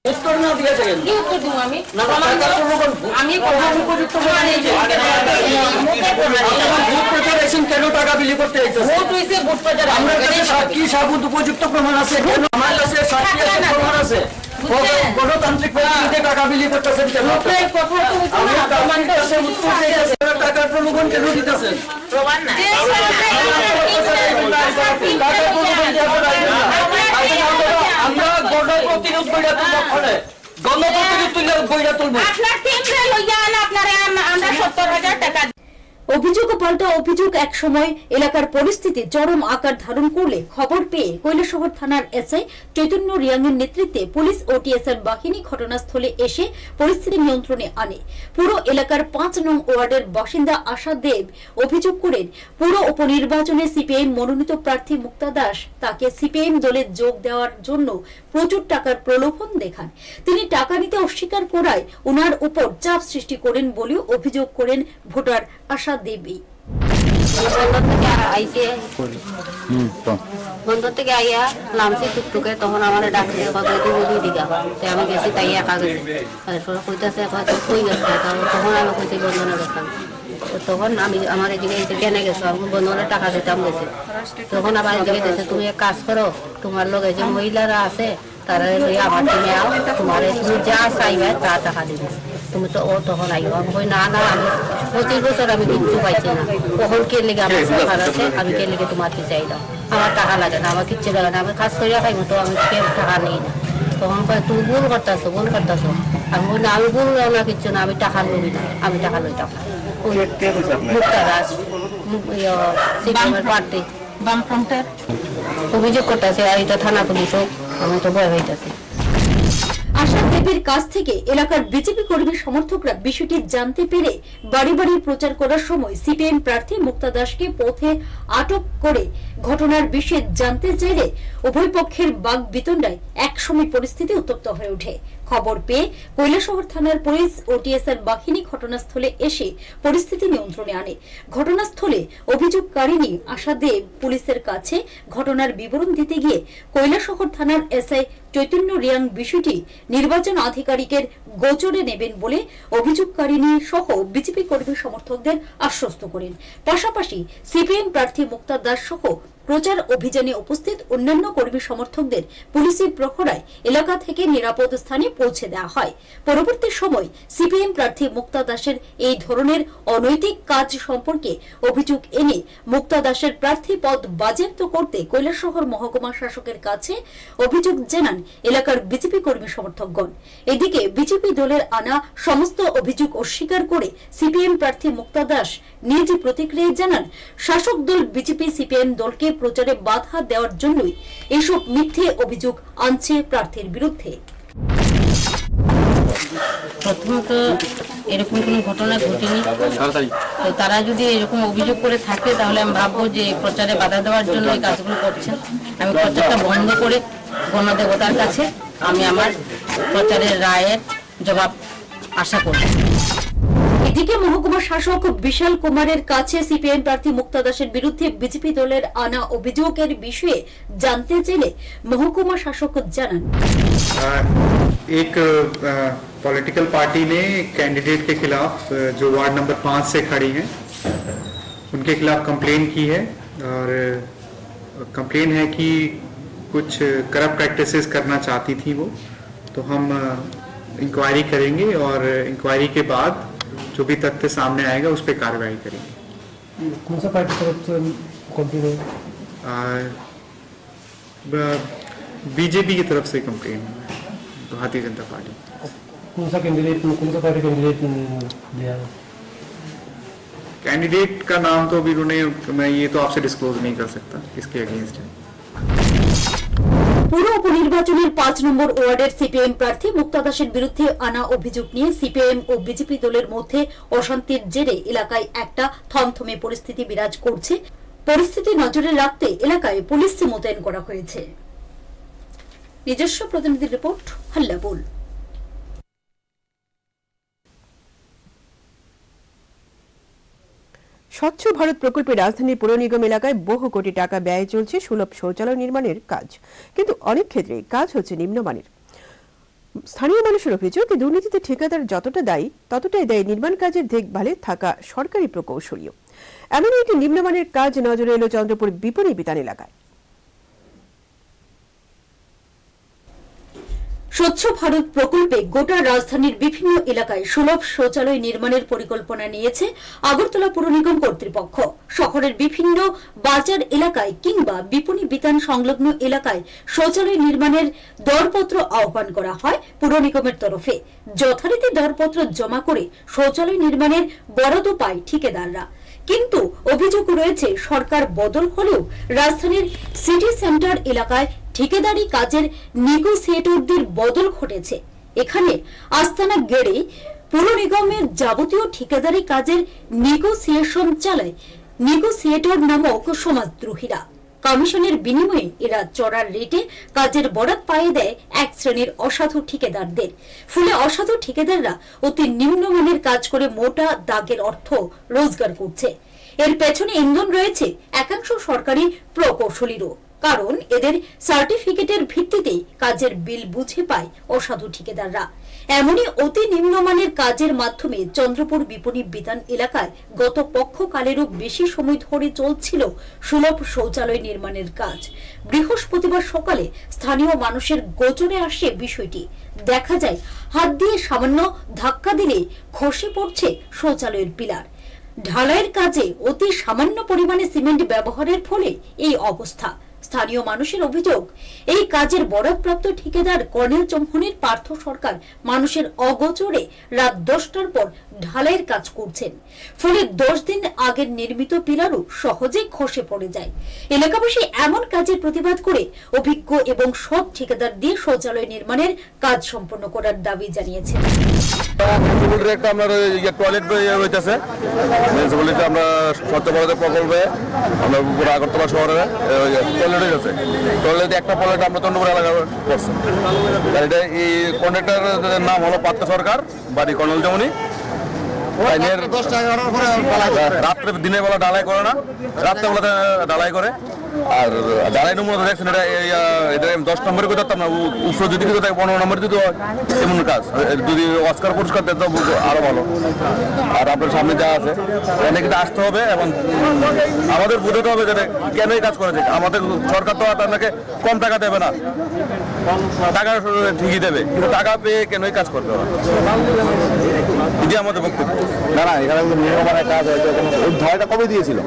উত্তর না দিয়েছে কি উত্তর দেব আমি আমি উপযুক্ত ভোট প্রচারেশন কেন টাকা বিলি করতে ভোট হইছে ভোট প্রচার আমার কাছে সাক্ষী সাবুত উপযুক্ত প্রমাণ আছে আমার কাছে সাক্ষী আছে প্রমাণ আছে গণতান্ত্রিক পদ্ধতিতে টাকা বিলি করতেছেন কেন টাকার প্রলোভন কেন দিতেছেন প্রমাণ নাই আমরা গণপ্রতিরোধ বইটা তুলব ফলে গণপ্রতিরোধ বইটা তুলব আপনার টিমরে লইয়া আপনারা আমরা 70,000 টাকা। অভিযোগ পাল্টা অভিযোগ এক সময় এলাকার পরিস্থিতি চরম আকার ধারণ করলে খবর পেয়ে কৈলাসহর থানার এসআই চৈতন্য রিয়াংয়ের নেতৃত্বে পুলিশ ও টিএসআর বাহিনী ঘটনাস্থলে এসে পরিস্থিতি নিয়ন্ত্রণে আনে। পুরো এলাকার 5 নং ওয়ার্ডের বাসিন্দা আশা দেব অভিযোগ করেন পুরো উপনির্বাচনে সিপিআইএম মনোনীত প্রার্থী মুক্তা দাস তাকে সিপিআইএম দলে যোগ দেওয়ার জন্য প্রচুর টাকার প্রলোভন দেখান। তিনি টাকা নিতে অস্বীকার করায় ওনার উপর চাপ সৃষ্টি করেন বলেও অভিযোগ করেন ভোটার আশা দেবী। বন্ধ থেকে আইয়া নামছি টুকটুকে তখন আমার ডাকছে দুই দিঘা আমি গেছি তাই একা গেছি কইতেছে কই গেছে তখন আমি কইছি বন্ধনে গেছিলাম তখন আমি আমার এদিকে এসে কেনে গেছো আমি বন্ধনে টাকা দিতাম গেছি তখন আবার এদিকে গেছে তুমি এক কাজ করো তোমার লোক যে মহিলারা আছে তারা আমার টিমে আও তোমার তুমি যা চাইবে তা টাকা দিবে তুমি তো ও তখন আইও আমি কই না না আমি 25 বছর আমি কিচ্ছু পাইছি না তখন কে লেগে আমার সরকার আছে আমি কে লেগে তোমার কি চাই দাও আমার টাকা লাগে না আমার কিচ্ছু লাগে না আমি কাজ করে খাইব তো আমি কেউ টাকা নেই না তখন কয় তুমি ভুল করতেছো আমি বলি আমি ভুল না কিচ্ছু না আমি টাকা লবি না আমি টাকা লইতাম মুক্তা দাস পার্টি বামফ্রন্টের অভিযোগ করতেছে আর এটা থানা পুলিশ হোক আমি তো ভয় হইতেছি। আশা দেবীর কাছ থেকে এলাকার বিজেপি কর্মী সমর্থকরা বিষয়টি জানতে পেরে বাড়ি বাড়ি প্রচার করার সময় সিপিএম প্রার্থী মুক্তা দাসকে পথে আটক করে ঘটনার বিষয়ে জানতে চাইলে উভয় পক্ষের বাকবিতণ্ডায় একসময় পরিস্থিতি উত্তপ্ত হয়ে ওঠে। খবর পেয়ে কৈলাসহর থানার পুলিশ ও টিএসআর বাহিনী ঘটনাস্থলে এসে পরিস্থিতি নিয়ন্ত্রণে আনে। ঘটনাস্থলে অভিযোগকারিণী আশা দেব পুলিশের কাছে ঘটনার বিবরণ দিতে গিয়ে কৈলাসহর থানার এসআই চৈতন্য রিয়াং বিষয়টি নির্বাচন আধিকারিকের গোচরে নেবেন বলে অভিযোগকারিণী সহ বিজেপি কর্মী সমর্থকদের আশ্বস্ত করেন। পাশাপাশি সিপিএম প্রার্থী মুক্তা দাস সহ প্রচার অভিযানে উপস্থিত অন্যান্য কর্মী সমর্থকদের পুলিশি প্রহরায় এলাকা থেকে নিরাপদ স্থানে পৌঁছে দেওয়া হয়। পরবর্তী সময় সিপিএম প্রার্থী মুক্তা দাসের এই ধরনের অনৈতিক কাজ সম্পর্কে অভিযোগ এনে মুক্তা দাসের প্রার্থী পদ বাজেয়াপ্ত করতে কৈলাসহর মহকুমা শাসকের কাছে অভিযোগ জানান এলাকার বিজেপি কর্মী সমর্থকগণ। এদিকে বিজেপি দলের আনা সমস্ত অভিযোগ অস্বীকার করে সিপিএম প্রার্থী মুক্তা দাস নিজ প্রতিক্রিয়া জানান শাসক দল বিজেপি সিপিএম দলকে প্রচারে বাধা দেওয়ার জন্যই এসব মিথ্যে অভিযোগ আনছে প্রার্থীর বিরুদ্ধে। প্রথমত এরকম কোনো ঘটনা ঘটেনি, তো তারা যদি এরকম অভিযোগ করে থাকে তাহলে আমি ভাববো যে প্রচারে বাধা দেওয়ার জন্য এই কাজগুলো করছেন। আমি প্রচারটা বন্ধ করে গণদেবতার কাছে আমি আমার প্রচারের রায়ের জবাব আশা করি। এদিকে মহকুমা শাসক বিশাল কুমারের কাছে সিপিএম প্রার্থী মুক্তা দাসের বিরুদ্ধে বিজেপি দলের আনা অভিযোগের বিষয়ে জানতে চাইলে মহকুমা শাসক জানান एक पॉलिटिकल पार्टी ने कैंडिडेट के खिलाफ जो वार्ड नंबर 5 से खड़ी हैं उनके खिलाफ कंप्लेन की है और कंप्लेन है कि कुछ करप्ट प्रैक्टिसेस करना चाहती थी वो, तो हम इंक्वायरी करेंगे और इंक्वायरी के बाद जो भी तथ्य सामने आएगा उस पर कार्रवाई करेंगे। कौन सा पार्टी तरफ से कंप्लेन है? बीजेपी की तरफ से कंप्लेन है, भारतीय जनता पार्टी। कौन सा पार्टी कैंडिडेट लिया? कैंडिडेट का नाम तो अभी उन्होंने, मैं ये तो आपसे डिस्क्लोज नहीं कर सकता इसके अगेंस्ट है। পুর উপনির্বাচনের 5 নম্বর ওয়ার্ডের সিপিএম প্রার্থী মুক্তা দাসের বিরুদ্ধে আনা অভিযোগ নিয়ে সিপিএম ও বিজেপি দলের মধ্যে অশান্তির জেরে এলাকায় একটা থমথমে পরিস্থিতি বিরাজ করছে। পরিস্থিতি নজরে রাখতে এলাকায় পুলিশ মোতায়েন করা হয়েছে। নিজস্ব প্রতিনিধি রিপোর্ট, হাল্লাবোল। স্বচ্ছ ভারত প্রকল্পে রাজধানী পৌর নিগম এলাকায় বহু কোটি টাকা ব্যয় চলছে সুলভ শৌচালয় নির্মাণের কাজ, কিন্তু অনেক ক্ষেত্রে কাজ হচ্ছে নিম্নমানের। স্থানীয় মানুষের অভিযোগ, দুর্নীতিতে ঠিকাদার যতটা দায়ী ততটাই দায়ী নির্মাণ কাজের দেখভালে থাকা সরকারি প্রকৌশলীও। এমন একটি নিম্নমানের কাজ নজরে এলো চন্দ্রপুর বিপণী বিতান এলাকায়। স্বচ্ছ ভারত প্রকল্পে গোটা রাজধানীর বিভিন্ন এলাকায় সুলভ শৌচালয় নির্মাণের পরিকল্পনা নিয়েছে আগরতলা পুর নিগম কর্তৃপক্ষ। শহরের বিভিন্ন বাজার এলাকায় কিংবা বিপণী বিতান সংলগ্ন এলাকায় শৌচালয় নির্মাণের দরপত্র আহ্বান করা হয় পুর নিগমের তরফে। যথারীতি দরপত্র জমা করে শৌচালয় নির্মাণের বরাদ্দ পায় ঠিকাদাররা। কিন্তু অভিযোগ রয়েছে, সরকার বদল হলেও রাজধানীর সিটি সেন্টার এলাকায় ঠিকাদারি কাজের নেগোসিয়েটরদের বদল ঘটেছে। এখানে আস্তানা গেড়ে পুর নিগমের যাবতীয় ঠিকাদারি কাজের নেগোসিয়েশন চালায় নেগোসিয়েটর নামক সমাজদ্রোহীরা। কমিশনের বিনিময়ে এরা চড়ার রেটে কাজের বরাত পাইয়ে দেয় এক শ্রেণীর অসাধু ঠিকাদারদের। ফলে অসাধু ঠিকাদাররা অতি নিম্নমানের কাজ করে মোটা দাগের অর্থ রোজগার করছে। এর পেছনে ইন্ধন রয়েছে একাংশ সরকারি প্রকৌশলীরও, কারণ এদের সার্টিফিকেটের ভিত্তিতে কাজের বিল বুঝে পায় অসাধু ঠিকাদাররা। এমনই অতি নিম্নমানের কাজের মাধ্যমে চন্দ্রপুর বিপণী বিতান এলাকায় গত পক্ষকালেরও বেশি সময় ধরে চলছিল সুলভ শৌচালয় নির্মাণের কাজ। বৃহস্পতিবার সকালে স্থানীয় মানুষের গোচরে আসে বিষয়টি। দেখা যায় হাত দিয়ে সামান্য ধাক্কা দিলে খসে পড়ছে শৌচালয়ের পিলার। ঢালাইয়ের কাজে অতি সামান্য পরিমাণে সিমেন্ট ব্যবহারের ফলে এই অবস্থা। স্থানীয় মানুষের অভিযোগ, এই কাজের বরাদপ্রাপ্ত ঠিকাদার কর্নেল চৌহানের পার্থ সরকার মানুষের অগোচরে রাত 10টার পর ঢালাইয়ের কাজ করছেন। ফলে 10 দিন আগের নির্মিত পিলারও সহজে খসে পড়ে যায়। এলাকাবাসী এমন কাজের প্রতিবাদ করে অভিজ্ঞ এবং সৎ ঠিকাদার দিয়ে শৌচালয় নির্মাণের কাজ সম্পন্ন করার দাবি জানিয়েছেন। একটা আপনার টয়লেট হইতেছে মিউনিসিপ্যালিটি, আমরা স্বচ্ছ ভারত প্রকল্পে আমরা পুরো আগরতলা শহরে টয়লেট হয়েছে। টয়লেট একটা টয়লেট আমরা চন্দ্রপুর এলাকায় করছি। এটা এই কন্ট্রাক্টরের নাম হলো পার্থ সরকার, বাড়ি কর্নেল চৌহানি। রাত্রে দিনের বেলা ঢালাই করে না, রাত্রে বেলা ঢালাই করে। আর ঢালাই নম্বর দেখছেন এটা 10 নম্বরে করে দিতাম না, উপরে যদি 15 নম্বরে যদি এমন কাজ যদি অস্কার পুরস্কার দিত আরো ভালো। আর আপনার সামনে যা আছে অনেকে আসতে হবে এবং আমাদের বুঝতে হবে যে কেন এই কাজ করেছে। আমাদের সরকার তো আপনাকে কম টাকা দেবে না, টাকা ঠিকই দেবে, কিন্তু টাকা পেয়ে কেন এই কাজ করতে হবে, এটি আমাদের বক্তব্য। না না, এখানে নির্মাণের কাজ হয়েছে। ঢালাইটা কবে দিয়েছিল?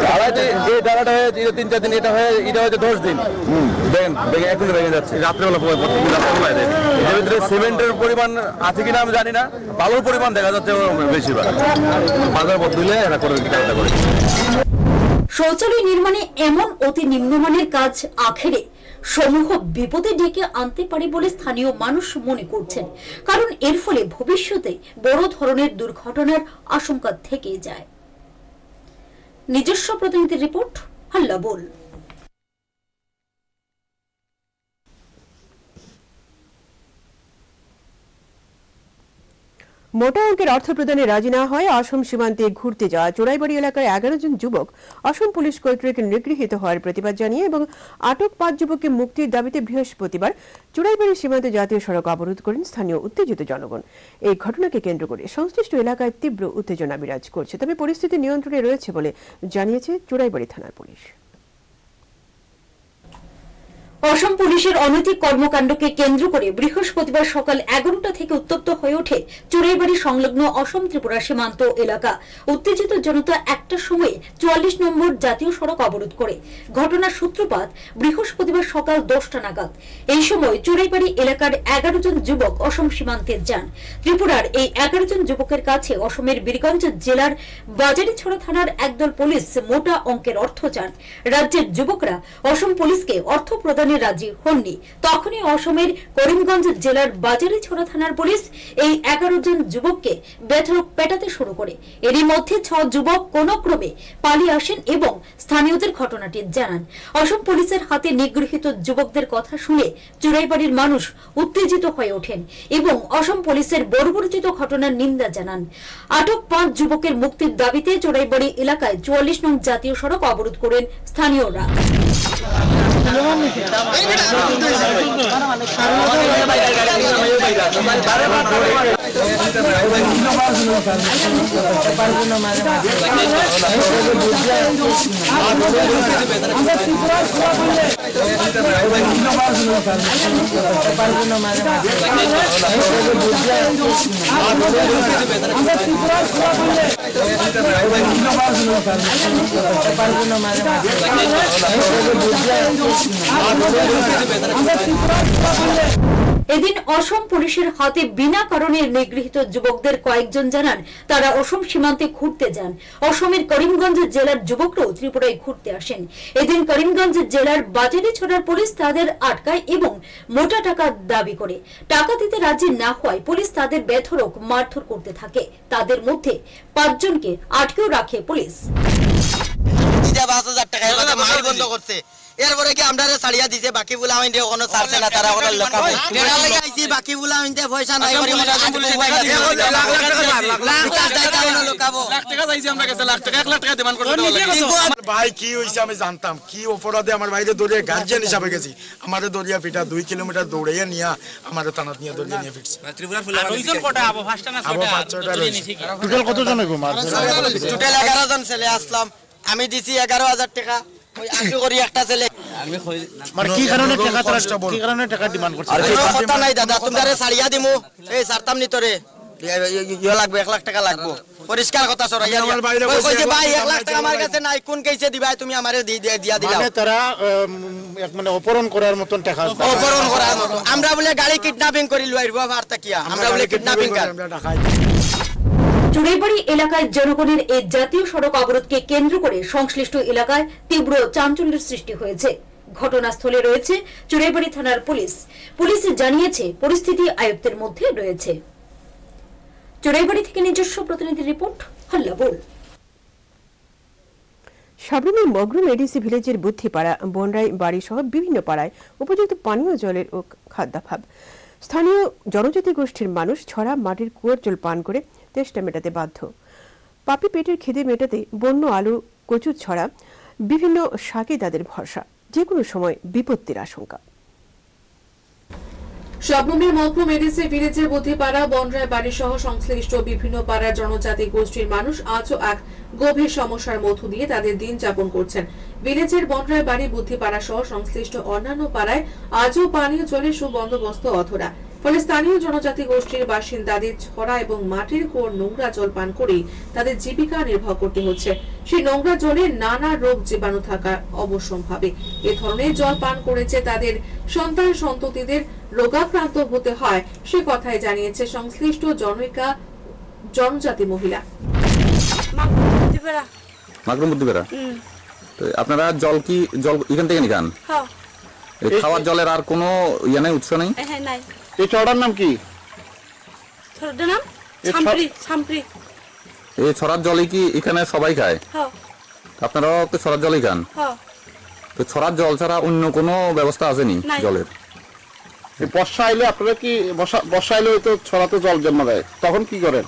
ঢালাইতে এই ঢালাইটা হয়েছে 3-4 দিন, এটা হয়েছে 10 দিন। দেখেন এখন ভেঙে যাচ্ছে রাত্রেবেলা। এর ভিতরে সিমেন্টের পরিমাণ আছে কিনা আমি জানি না, বালুর পরিমাণ দেখা যাচ্ছে বেশিরভাগ। বাজার বদলে এরা করে কাজটা করে। শৌচালয় নির্মাণে এমন অতি নিম্নমানের কাজ আখেরে সমূহ বিপদে ডেকে আনতে পারে বলে স্থানীয় মানুষ মনে করছেন, কারণ এর ফলে ভবিষ্যতে বড় ধরনের দুর্ঘটনার আশঙ্কা থেকে যায়। নিজস্ব প্রতিনিধির রিপোর্ট, হাল্লা বল। মোটা অঙ্কের অর্থ প্রদানে রাজি না হয় অসম সীমান্তে ঘুরতে যাওয়া চোরাইবাড়ি এলাকার 11 জন যুবক অসম পুলিশ কর্তৃক নিগৃহীত হওয়ার প্রতিবাদ জানিয়ে এবং আটক 5 যুবককে মুক্তির দাবিতে বৃহস্পতিবার চোরাইবাড়ি সীমান্তে জাতীয় সড়ক অবরোধ করেন স্থানীয় উত্তেজিত জনগণ। এই ঘটনাকে কেন্দ্র করে সংশ্লিষ্ট এলাকায় তীব্র উত্তেজনা বিরাজ করছে, তবে পরিস্থিতি নিয়ন্ত্রণে রয়েছে বলে জানিয়েছে চোরাইবাড়ি থানার পুলিশ। অসম পুলিশের অনৈতিক কর্মকাণ্ডকে কেন্দ্র করে বৃহস্পতিবার সকাল 11টা থেকে উত্তপ্ত হয়ে ওঠে চোরাইবাড়ি সংলগ্ন অসম ত্রিপুরা সীমান্ত এলাকা। উত্তেজিত জনতা একটার সময় 44 নম্বর জাতীয় সড়ক অবরোধ করে। ঘটনার সূত্রপাত বৃহস্পতিবার সকাল 10টা নাগাদ। এই সময় চোরাইবাড়ি এলাকার 11 জন যুবক অসম সীমান্তে যান। ত্রিপুরার এই 11 জন যুবকের কাছে অসমের বীরগঞ্জ জেলার বাজারিছড়া থানার একদল পুলিশ মোটা অঙ্কের অর্থ চান। রাজ্যের যুবকরা অসম পুলিশকে অর্থ প্রদান প্রদানে রাজি হননি। তখনই অসমের করিমগঞ্জ জেলার বাজারিছড়া থানার পুলিশ এই 11 জন যুবককে বেধড়ক পেটাতে শুরু করে। এরই মধ্যে 6 যুবক কোনো ক্রমে পালিয়ে আসেন এবং স্থানীয়দের ঘটনাটি জানান। অসম পুলিশের হাতে নিগৃহীত যুবকদের কথা শুনে চুরাইবাড়ির মানুষ উত্তেজিত হয়ে ওঠেন এবং অসম পুলিশের বর্বরোচিত ঘটনার নিন্দা জানান। আটক 5 যুবকের মুক্তির দাবিতে চুরাইবাড়ি এলাকায় 44 নং জাতীয় সড়ক অবরোধ করেন স্থানীয়রা। এদিন অসম পুলিশের হাতে বিনা কারণে নিগৃহীত যুবকদের কয়েকজন জানান তারা অসম সীমান্তে ঘুরতে যান। অসমের করিমগঞ্জ জেলার যুবকরাও ত্রিপুরায় ঘুরতে আসেন। এদিন করিমগঞ্জ জেলার বাজারিছড়ার পুলিশ তাদের আটকায় এবং মোটা টাকা দাবি করে। টাকা দিতে রাজি না হওয়ায় পুলিশ তাদের বেধড়ক মারধর করতে থাকে। তাদের মধ্যে 5 জনকে আটকেও রাখে পুলিশ। এরপরে কি আমরা ছাড়িয়া দিছে বাকি বলে আমি কোনো ছাড়ছে না তারা কোনো লকাবো টেরা লাগা আইছি বাকি বলে আমি পয়সা নাই করি মনে লাখ টাকা যাইছে আমরা কাছে লাখ টাকা 1 লাখ টাকা ডিমান্ড করতে আমার ভাই কি হইছে আমি জানতাম কি অপরাধে আমার ভাইরে দৌড়িয়ে গার্জিয়ান হিসাবে গেছি আমারে দৌড়িয়া পিটা 2 কিলোমিটার দৌড়াইয়া নিয়া আমারে থানাত নিয়া দৌড়িয়ে নিয়ে ফিরছে ত্রিপুরা ফুল আর কোটা আবো ফাস্টা না কোটা টোটাল কতজন হইবো মার টোটাল 11 জন ছেলে আসলাম আমি দিছি 11000 টাকা ওই আশু করি একটা ছেলে আমি মানে কি কারণে টাকা ডিমান্ড করছ আর কথা নাই দাদা তোমারে ছাড়িয়া দিমু এই ছাড়তাম নি তোরে ইয়া লাগবে 1 লাখ টাকা লাগবে পরিষ্কার কথা সরাইয়া ওই কইছে ভাই 1 লাখ টাকা আমার কাছে নাই কোন কইছে দিবাই তুমি আমারে দিয়া দিলা মানে তারা মানে অপহরণ করার মতন টাকা অপহরণ করার মত আমরা বলে গাড়ি কিডন্যাপিং করি লইরবা ভারতা কিয়া আমরা বলে কিডন্যাপিং কর চুরাইবাড়ি এলাকায় জনগণের এই জাতীয় সড়ক অবরোধকে কেন্দ্র করে সংশ্লিষ্ট এলাকায় তীব্র চাঞ্চল্যের সৃষ্টি হয়েছে। ঘটনাস্থলে রয়েছে চুরাইবাড়ি থানার পুলিশ। পুলিশ জানিয়েছে পরিস্থিতি আয়ত্তের মধ্যে রয়েছে। চুরাইবাড়ি থেকে নিজস্ব প্রতিনিধি রিপোর্ট, হাল্লা বল। সাবরুমের মগরুম এডিসি ভিলেজের বুদ্ধিপাড়া, বনরাই বাড়ি সহ বিভিন্ন পাড়ায় উপযুক্ত পানীয় জলের ও খাদ্যাভাব। স্থানীয় জনজাতি গোষ্ঠীর মানুষ ছড়া মাটির কুয়োর জল পান করে তেষ্টা মেটাতে বাধ্য। পাপি পেটের খিদে মেটাতে বন্য আলু, কচু ছড়া বিভিন্ন শাকে তাদের ভরসা। যে কোনো সময় বিপত্তির আশঙ্কা। সাবরুমের মগরুম এডিসি ভিলেজের বুদ্ধিপাড়া, বনরাই বাড়ি সহ সংশ্লিষ্ট বিভিন্ন পাড়ার জনজাতি গোষ্ঠীর মানুষ আজও এক গভীর সমস্যার মধ্য দিয়ে তাদের দিন যাপন করছেন। ভিলেজের বনরাই বাড়ি, বুদ্ধিপাড়া সহ সংশ্লিষ্ট অন্যান্য পাড়ায় আজও পানীয় জলের সুবন্দোবস্ত অধরা। ফলে স্থানীয় জনজাতি গোষ্ঠীর বাসিন্দাদের ছড়া এবং মাটির কুয়োর নোংরা জল পান করে তাদের জীবিকা নির্বাহ করতে হচ্ছে। সেই নোংরা জলে নানা রোগ জীবাণু থাকা অবশ্যম্ভাবী। এ ধরনের জল পান করেছে তাদের সন্তান সন্ততিদের রোগাক্রান্ত হতে হয়, সে কথাই জানিয়েছে সংশ্লিষ্ট জনজাতি মহিলা। মাগরুম বুদ্ধিপাড়া, আপনারা জল এখান থেকে নিকান? খাওয়ার জলের আর কোনো ইয়ে নাই, উৎস নেই? এই ছড়ার নাম কি? এই ছড়ার জলই কি এখানে সবাই খায়? আপনারাও তো ছড়ার জলই খান? তো ছড়ার জল ছাড়া অন্য কোনো ব্যবস্থা আসেনি জলের? বর্ষা আইলে আপনারা কি বর্ষা আইলে তো ছড়াতে জল জমা দেয়, তখন কি করেন?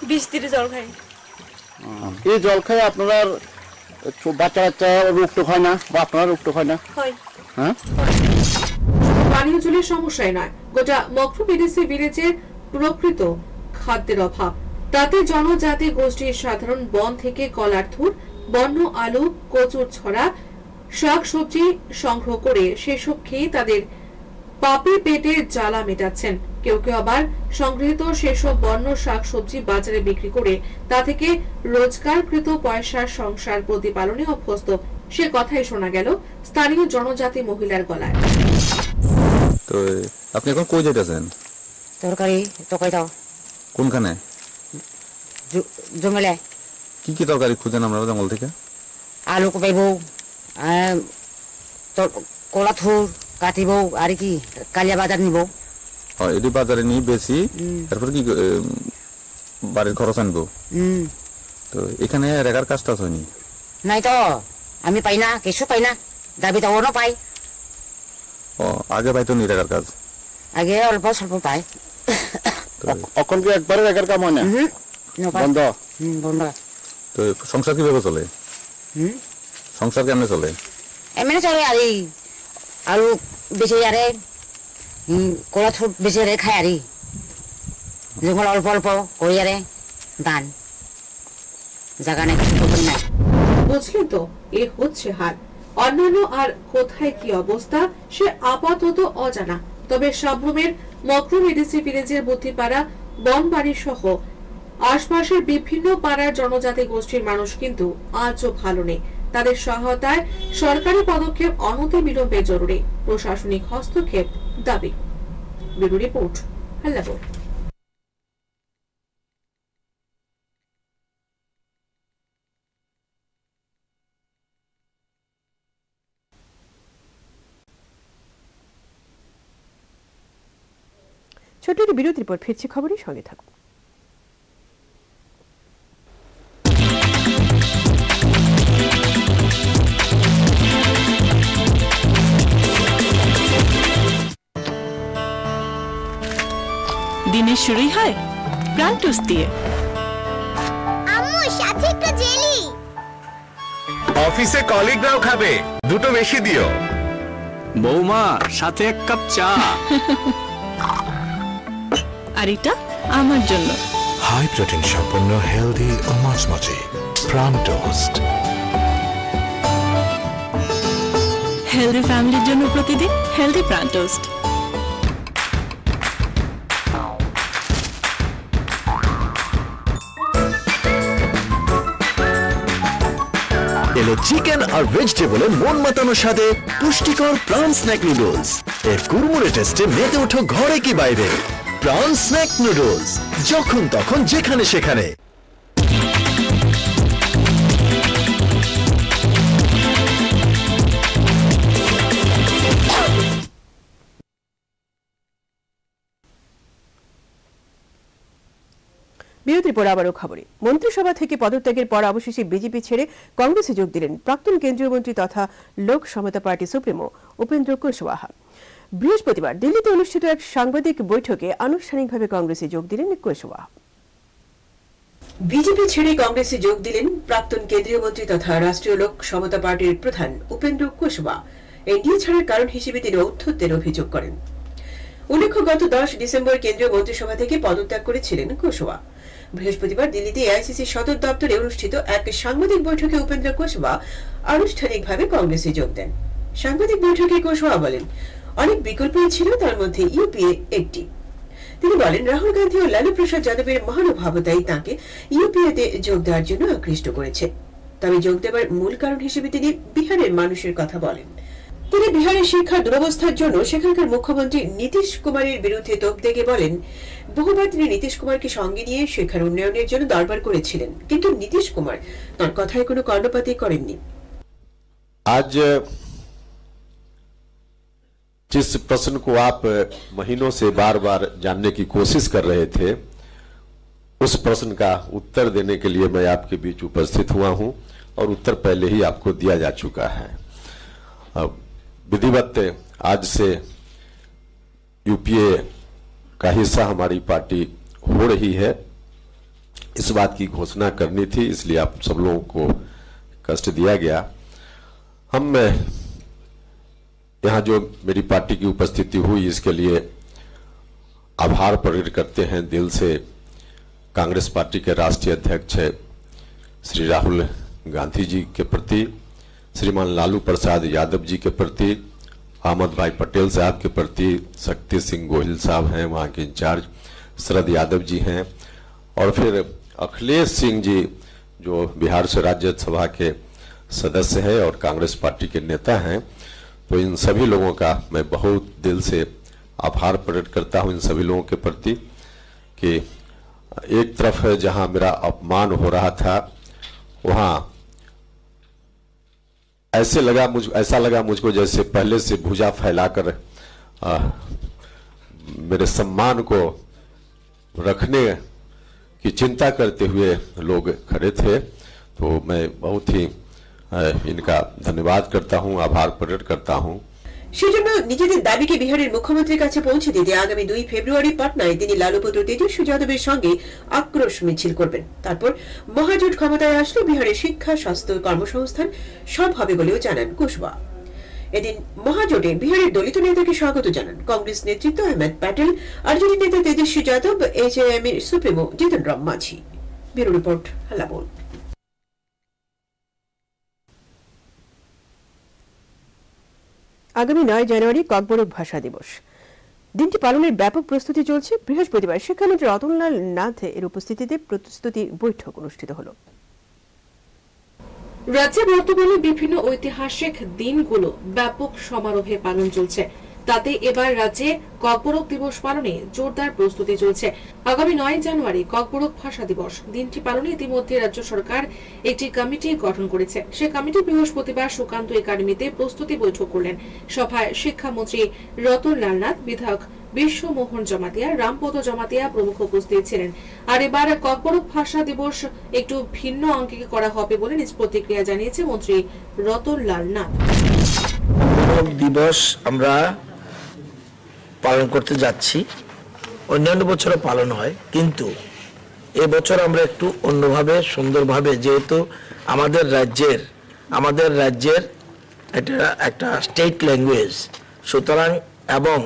জল খাই। এই জল খাই আপনারা বাচ্চা রোগ টোক হয় না, বা আপনারা রোগ টোক হয় না? হ্যাঁ, পানীয় জলের সমস্যাই নয়, গোটা মগরুম এডিসি ভিলেজের প্রকৃত খাদ্যের অভাব। তাতে জনজাতি গোষ্ঠীর সাধারণ বন থেকে কলার থুর, বন্য আলু, কচুর ছড়া, শাক সবজি সংগ্রহ করে সেসব খেয়ে তাদের পাপি পেটে জ্বালা মেটাচ্ছেন। কেউ কেউ আবার সংগৃহীত সেসব বন্য শাক সবজি বাজারে বিক্রি করে তা থেকে রোজগারকৃত পয়সার সংসার প্রতিপালনে অভ্যস্ত। সে কথাই শোনা গেল স্থানীয় জনজাতি মহিলার গলায়। তো আপনি এখন কই যাইতেছেন? তরকারি দাও। কোনখানে? জঙ্গলে। কি কি তরকারি খুঁজেন আমরা জঙ্গল থেকে? আলু পাইব, কলা থুর, কাটিব আর কি কালিয়া বাজার নিব এটি বাজারে নিয়ে বেশি তারপর কি বাড়ির খরচ আনবো তো এখানে রেগার কাজটা হয়নি নাই তো আমি পাই না কিছু পাই না দাবি দাওয়ানো পাই আগে পাইতো নি রেগার কাজ আগে অল্প স্বল্প পাই এখন কি একবারে রেগার কাম হয় না বন্ধ বন্ধ তো সংসার কিভাবে চলে সংসার কেমনে চলে এমনি চলে আর আলু বেশি আরে কলা থুট বেশি আরে খাই আরি যেগুলো অল্প অল্প করি আরে দান জায়গা নেই নাই বুঝলেন তো এ হচ্ছে হাল অন্যান্য আর কোথায় কি অবস্থা সে আপাতত অজানা তবে সাবরুমের মকরুম এডিসি ভিলেজের বুদ্ধিপাড়া বনবাড়ি সহ আশপাশের বিভিন্ন পাড়ার জনজাতি গোষ্ঠীর মানুষ কিন্তু আজও ভালো নেই তাদের সহায়তায় সরকারি পদক্ষেপ অনতি বিলম্বে জরুরি প্রশাসনিক হস্তক্ষেপ দাবি ব্যুরো রিপোর্ট হাল্লাপুর ছোট্ট একটি বিরতির পর ফিরছে খবরের সঙ্গে থাকুন দিনের শুরুই হয় প্রাণ টোস্ট দিয়ে আম্মু সাথে একটা জেলি অফিসে কলিগরাও খাবে দুটো বেশি দিও বৌমা সাথে এক কাপ চা আর এটা আমার জন্য হাই প্রোটিন সম্পন্ন হেলদি ও মচমচে প্রাণ টোস্ট হেলদি ফ্যামিলির জন্য প্রতিদিন হেলদি প্রাণ টোস্ট এলো চিকেন আর ভেজিটেবলের মন মাতানো স্বাদে পুষ্টিকর প্রাণ স্ন্যাক নুডলস এর কুড়মুড়ে টেস্টে মেতে ওঠো ঘরে কি বাইরে প্রাণ স্ন্যাক নুডলস যখন তখন যেখানে সেখানে বিরতির পর আবারও খবরে মন্ত্রিসভা থেকে পদত্যাগের পর অবশেষে বিজেপি ছেড়ে কংগ্রেসে যোগ দিলেন প্রাক্তন কেন্দ্রীয় মন্ত্রী তথা লোক সমতা পার্টি সুপ্রিমো উপেন্দ্র কুশওয়াহা বৃহস্পতিবার দিল্লিতে অনুষ্ঠিত এক সাংবাদিক বৈঠকে আনুষ্ঠানিকভাবে কংগ্রেসে যোগ দিলেন কুশওয়াহা বিজেপি ছেড়ে কংগ্রেসে যোগ দিলেন প্রাক্তন কেন্দ্রীয় মন্ত্রী তথা রাষ্ট্রীয় লোক সমতা পার্টির প্রধান উপেন্দ্র কুশওয়াহা এনডিএ ছাড়ার কারণ হিসেবে তিনি ঔদ্ধত্যের অভিযোগ করেন উল্লেখ্য গত 10 ডিসেম্বর কেন্দ্রীয় মন্ত্রিসভা থেকে পদত্যাগ করেছিলেন কুশওয়াহা বৃহস্পতিবার দিল্লিতে এআইসিসি সদর দপ্তরে অনুষ্ঠিত এক সাংবাদিক বৈঠকে উপেন্দ্র কুশওয়াহা আনুষ্ঠানিকভাবে কংগ্রেসে যোগ দেন সাংবাদিক বৈঠকে কুশওয়াহা বলেন অনেক বিকল্পই ছিল তার মধ্যে ইউপিএ একটি তিনি বলেন রাহুল গান্ধী ও লালু প্রসাদ যাদবের মহানুভাবতাই তাঁকে ইউপিএতে যোগ দেওয়ার জন্য আকৃষ্ট করেছে তবে যোগ দেওয়ার মূল কারণ হিসেবে তিনি বিহারের মানুষের কথা বলেন তিনি বিহারের শিক্ষার দুরবস্থার জন্য সেখানকার মুখ্যমন্ত্রী নীতিশ কুমারের বিরুদ্ধে তোপ দেগে বলেন বহুবার তিনি নীতিশ কুমারকে সঙ্গে নিয়ে শিক্ষার উন্নয়নের জন্য দরবার করেছিলেন কিন্তু নীতিশ কুমার তার কথায় কোনো কর্ণপাতই করেননি आज जिस प्रश्न को आप महीनों से बार बार जानने की कोशिश कर रहे थे उस प्रश्न का उत्तर देने के लिए मैं आपके बीच उपस्थित हुआ हूं और उत्तर पहले ही आपको दिया जा चुका है विधिवत आज से यूपीए का हिस्सा हमारी पार्टी हो रही है इस बात की घोषणा करनी थी इसलिए आप सब लोगों को कष्ट दिया गया हम यहाँ जो मेरी पार्टी की उपस्थिति हुई इसके लिए आभार प्रकट करते हैं दिल से कांग्रेस पार्टी के राष्ट्रीय अध्यक्ष श्री राहुल गांधी जी के प्रति श्रीमान लालू प्रसाद यादव जी के प्रति अहमद भाई पटेल साहब के प्रति शक्ति सिंह गोहिल साहब हैं वहाँ के इंचार्ज शरद यादव जी हैं और फिर अखिलेश सिंह जी जो बिहार से राज्यसभा के सदस्य हैं और कांग्रेस पार्टी के नेता हैं तो इन सभी लोगों का मैं बहुत दिल से आभार प्रकट करता हूं इन सभी लोगों के प्रति कि एक तरफ जहां मेरा अपमान हो रहा था वहां ऐसा लगा मुझको जैसे पहले से भुजा फैलाकर मेरे सम्मान को रखने की चिंता करते हुए लोग खड़े थे। तो मैं बहुत ही इनका धन्यवाद करता हूं, आभार प्रकट करता हूं। সেজন্য নিজেদের দাবিকে বিহারের মুখ্যমন্ত্রীর কাছে পৌঁছে দিতে আগামী 2 ফেব্রুয়ারি পাটনায় তিনি লালুপুত্র তেজস্বী যাদবের সঙ্গে আক্রোশ মিছিল করবেন। তারপর মহাজোট ক্ষমতায় আসলে বিহারের শিক্ষা, স্বাস্থ্য, কর্মসংস্থান সব হবে বলেও জানান কুশওয়া। এদিন মহাজোটে বিহারের দলিত নেতাকে স্বাগত জানান কংগ্রেস নেতৃত্ব আহমেদ প্যাটেল, আরজেডি নেতা তেজস্বী যাদব, এইচএএম এর supremo Jitan Ram Manjhi. Bureau report, Halabol. আগামী 9 জানুয়ারি ককবরক ভাষা দিবস। দিনটি পালনের ব্যাপক প্রস্তুতি চলছে। বৃহস্পতিবার শিক্ষামন্ত্রী রতনলাল নাথ এর উপস্থিতিতে প্রস্তুতি বৈঠক অনুষ্ঠিত হল। রাজ্যে বর্তমানে বিভিন্ন ঐতিহাসিক দিনগুলো ব্যাপক সমারোহে পালন চলছে। তাতে এবার রাজ্যে ককবরক দিবস পালনে জোরদার প্রস্তুতি চলছে। আগামী 9 জানুয়ারি ককবরক ভাষা দিবস। দিনটি পালনে ইতিমধ্যে রাজ্য সরকার একটি কমিটি গঠন করেছে। সে কমিটি বৃহস্পতিবার সুকান্ত একাডেমিতে প্রস্তুতি বৈঠক করলেন। সভায় শিক্ষামন্ত্রী রতনলাল নাথ, বিধায়ক বিশ্বমোহন জমাতিয়া, রামপদ জমাতিয়া প্রমুখ উপস্থিত ছিলেন। আর এবার ককবরক ভাষা দিবস একটু ভিন্ন অঙ্কে করা হবে বলে নিজ প্রতিক্রিয়া জানিয়েছে মন্ত্রী রতনলাল নাথ। দিবস আমরা পালন করতে যাচ্ছি। অন্যান্য বছরও পালন হয়, কিন্তু এবছর আমরা একটু অন্যভাবে, সুন্দরভাবে, যেহেতু আমাদের রাজ্যের এটা একটা স্টেট ল্যাঙ্গুয়েজ, সুতরাং এবং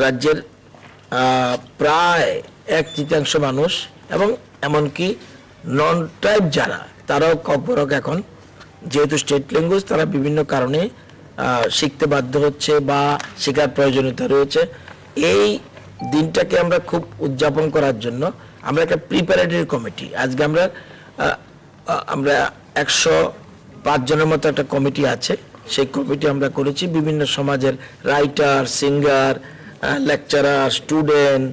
রাজ্যের প্রায় 1/3 মানুষ এবং এমনকি নন ট্রাইব যারা, তারাও ককবরক এখন যেহেতু স্টেট ল্যাঙ্গুয়েজ, তারা বিভিন্ন কারণে শিখতে বাধ্য হচ্ছে বা শেখার প্রয়োজনীয়তা রয়েছে। এই দিনটাকে আমরা খুব উদযাপন করার জন্য আমরা একটা প্রিপারেটরি কমিটি, আজকে আমরা 105 জনের মতো একটা কমিটি আছে, সেই কমিটি আমরা করেছি। বিভিন্ন সমাজের রাইটার, সিঙ্গার, লেকচারার, স্টুডেন্ট,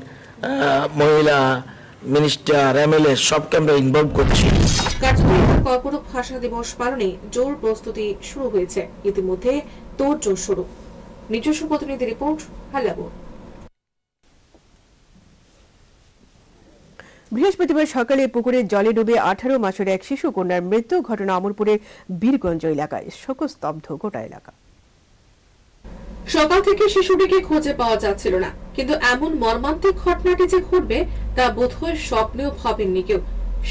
মহিলা, মিনিস্টার, এমএলএ সবকে আমরা ইনভলভ করছি। ককবরক ভাষা দিবস পালনে জোর প্রস্তুতি শুরু হয়েছে। ইতিমধ্যে তোড়জোড় শুরু। নিজস্ব প্রতিনিধি রিপোর্ট, হালাবোর। বৃহস্পতিবার সকালে পুকুরে জলে ডুবে 18 মাসের এক শিশু কন্যার মৃত্যু ঘটনা অমরপুরের বীরগঞ্জ এলাকায়। শোকস্তব্ধ গোটা এলাকা। সকাল থেকে শিশুটিকে খুঁজে পাওয়া যাচ্ছিল না, কিন্তু এমন মর্মান্তিক ঘটনাটি যে ঘটবে তা বোধহয় স্বপ্নেও ভাবেননি কেউ।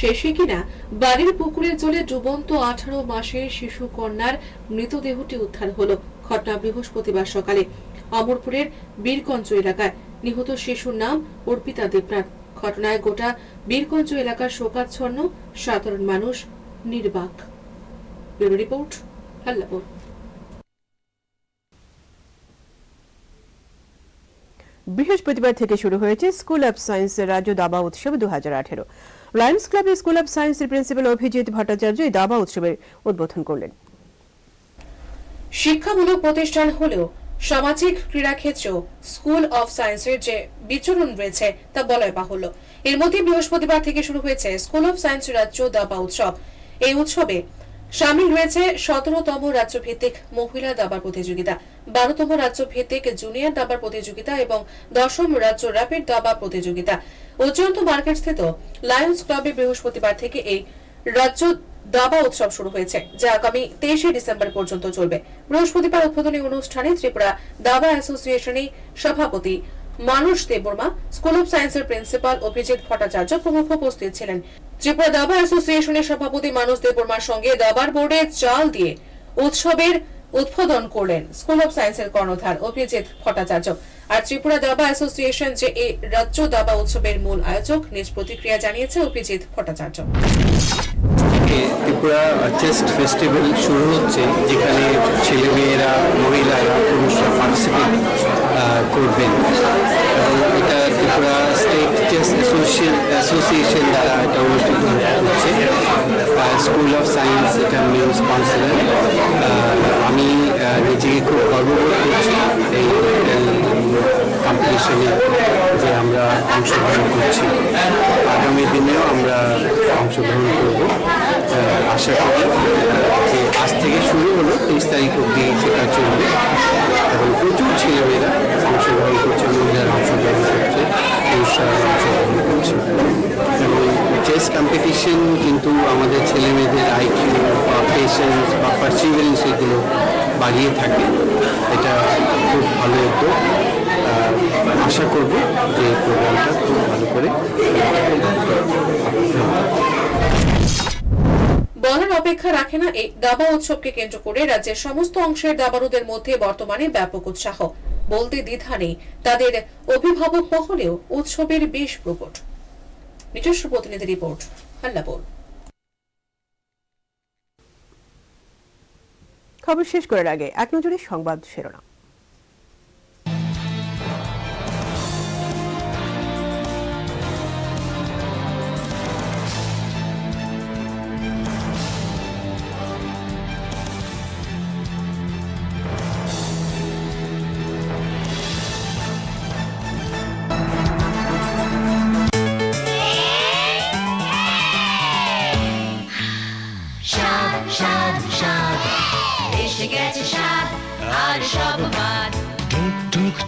শেষে কিনা বাড়ির পুকুরের জলে ডুবন্ত 18 মাসের শিশু কন্যার মৃতদেহটি উদ্ধার হলো। ঘটনা বৃহস্পতিবার সকালে অমরপুরের বীরগঞ্জ এলাকায়। নিহত শিশুর নাম অর্পিতা দেবনাথ। ঘটনায় গোটা বীরগঞ্জ এলাকার শোকাচ্ছন্ন সাধারণ মানুষ নির্বাক। Bureau report, Hallapur. বৃহস্পতিবার থেকে শুরু হয়েছে স্কুল অব সায়েন্স রাজ্য দাবা উৎসব 2018। লায়ন্স ক্লাবের স্কুল অব সায়েন্সের প্রিন্সিপাল অভিজিৎ ভট্টাচার্য এই দাবা উৎসবের উদ্বোধন করলেন। শিক্ষামূলক প্রতিষ্ঠান হলেও সামাজিক ক্রীড়াক্ষেত্রেও স্কুল অব সায়েন্সের যে বিচরণ রয়েছে তা বলাই বাহুল্য। এর মধ্যে বৃহস্পতিবার থেকে শুরু হয়েছে স্কুল অব সায়েন্স রাজ্য দাবা উৎসব। এই উৎসবে সামিল রয়েছে 17তম রাজ্যভিত্তিক মহিলা দাবার প্রতিযোগিতা, 12তম রাজ্যভিত্তিক জুনিয়র দাবার প্রতিযোগিতা এবং 10ম রাজ্য র্যাপিড দাবা প্রতিযোগিতা। উজ্জয়ন্ত মার্কেট স্থিত লায়ন্স ক্লাবে বৃহস্পতিবার থেকে এই রাজ্য দাবা উৎসব শুরু হয়েছে, যা আগামী 23শে ডিসেম্বর পর্যন্ত চলবে। বৃহস্পতিবার উদ্বোধনী অনুষ্ঠানে ত্রিপুরা দাবা অ্যাসোসিয়েশনের সভাপতি মানুষ দেববর্মা, স্কুল অব সায়েন্সের প্রিন্সিপাল অভিজিৎ ভট্টাচার্য প্রমুখ উপস্থিত ছিলেন। ত্রিপুরা দাবা অ্যাসোসিয়েশনের সভাপতি মানুষ দেববর্মার সঙ্গে দাবার বোর্ডে চাল দিয়ে উৎসবের উদ্বোধন করলেন স্কুল অব সায়েন্সের কর্ণধার অভিজিৎ ভট্টাচার্য। আর ত্রিপুরা দাবা অ্যাসোসিয়েশন যে এই রাজ্য দাবা উৎসবের মূল আয়োজক, নিজ প্রতিক্রিয়া জানিয়েছে অভিজিৎ ভট্টাচার্য। ত্রিপুরা চেস ফেস্টিভ্যাল শুরু হচ্ছে, যেখানে ছেলেমেয়েরা, মহিলারা, পুরুষরা পার্টিসিপেট করবেন এবং এটা ত্রিপুরা স্টেট চেস অ্যাসোসিয়েশন দ্বারা এটা অনুষ্ঠিত হচ্ছে। স্কুল অফ সায়েন্স এটা মেন স্পন্সর। আমি নিজেকে খুব গর্ববোধ করছি এই কম্পিটিশনে যে আমরা অংশগ্রহণ করছি। আগামী দিনেও আমরা অংশগ্রহণ করব। আশা করি যে আজ থেকে শুরু হলো 23 তারিখ অবধি সেটা চলবে এবং প্রচুর ছেলেমেয়েরা অংশগ্রহণ করছে, মহিলারা অংশগ্রহণ করছে, পুরুষরা অংশগ্রহণ করছে। এবং চেস কম্পিটিশন কিন্তু আমাদের ছেলেমেয়েদের আইকিউ বা পেশেন্স বা পারসিভারেন্স এগুলো বাড়িয়ে থাকে। এটা খুব ভালো উদ্যোগ। আশা করব যে এই প্রোগ্রামটা খুব ভালো করে বলার অপেক্ষা রাখে না এই দাবা উৎসবকে কেন্দ্র করে রাজ্যের সমস্ত অংশের দাবারুদের মধ্যে বর্তমানে ব্যাপক উৎসাহ। বলতে দ্বিধা নেই তাদের অভিভাবক মহলেও উৎসবের বেশ প্রকট। নিজস্ব প্রতিনিধি রিপোর্ট, আল্লাপুর। খবর শেষ করার আগে এক নজরে সংবাদ শিরোনাম।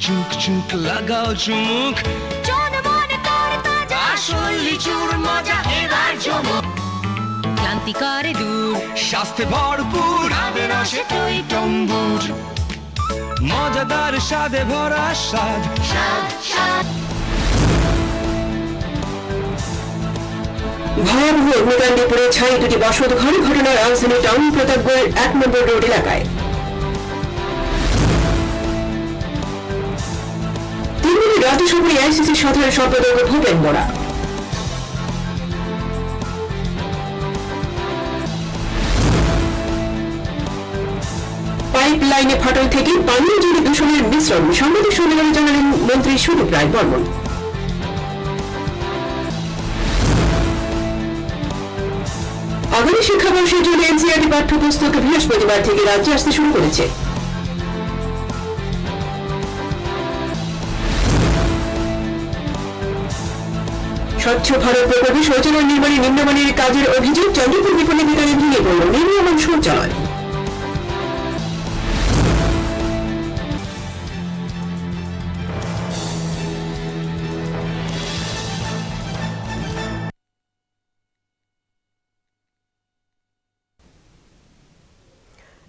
চুক চুক লাগাও চুমুক, আসল লিচুর মজা এবার জমুক। ক্লান্তি করে দূর, স্বাস্থ্যে ভরপুর, রসে টই টম্বুর, মজাদার স্বাদে ভরা স্বাদ। ভয়াবহ অগ্নিকাণ্ডে পুড়ে ছাই দুটি বসত ঘর। ঘটনা রাজধানী টাউন প্রতাপগড় 1 নম্বর রোড এলাকায়। রাজ্য সভায় আইসিসি সাধারণ সম্পাদক ভূপেন বোরা। পাইপ লাইনে ফাটল থেকে পানীয় জলে দূষণের মিশ্রণ। সাংবাদিক সম্মেলনে জানালেন মন্ত্রী সুদীপ রায় বর্মন। আগামী শিক্ষাবর্ষের জন্য এনসিইআরটি পাঠ্যপুস্তক বৃহস্পতিবার থেকে রাজ্যে আসতে শুরু করেছে। স্বচ্ছ ভারত প্রকল্পে শৌচালয় নির্মাণে নিম্নমানের কাজের অভিযোগ। চন্দ্রপুর বিপণী বিতানে ভেঙে পড়ল নির্মীয়মান শৌচালয়।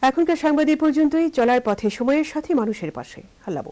এখনকার সংবাদ এই পর্যন্তই। চলার পথে সময়ের সাথে মানুষের পাশে। আল্লাহ।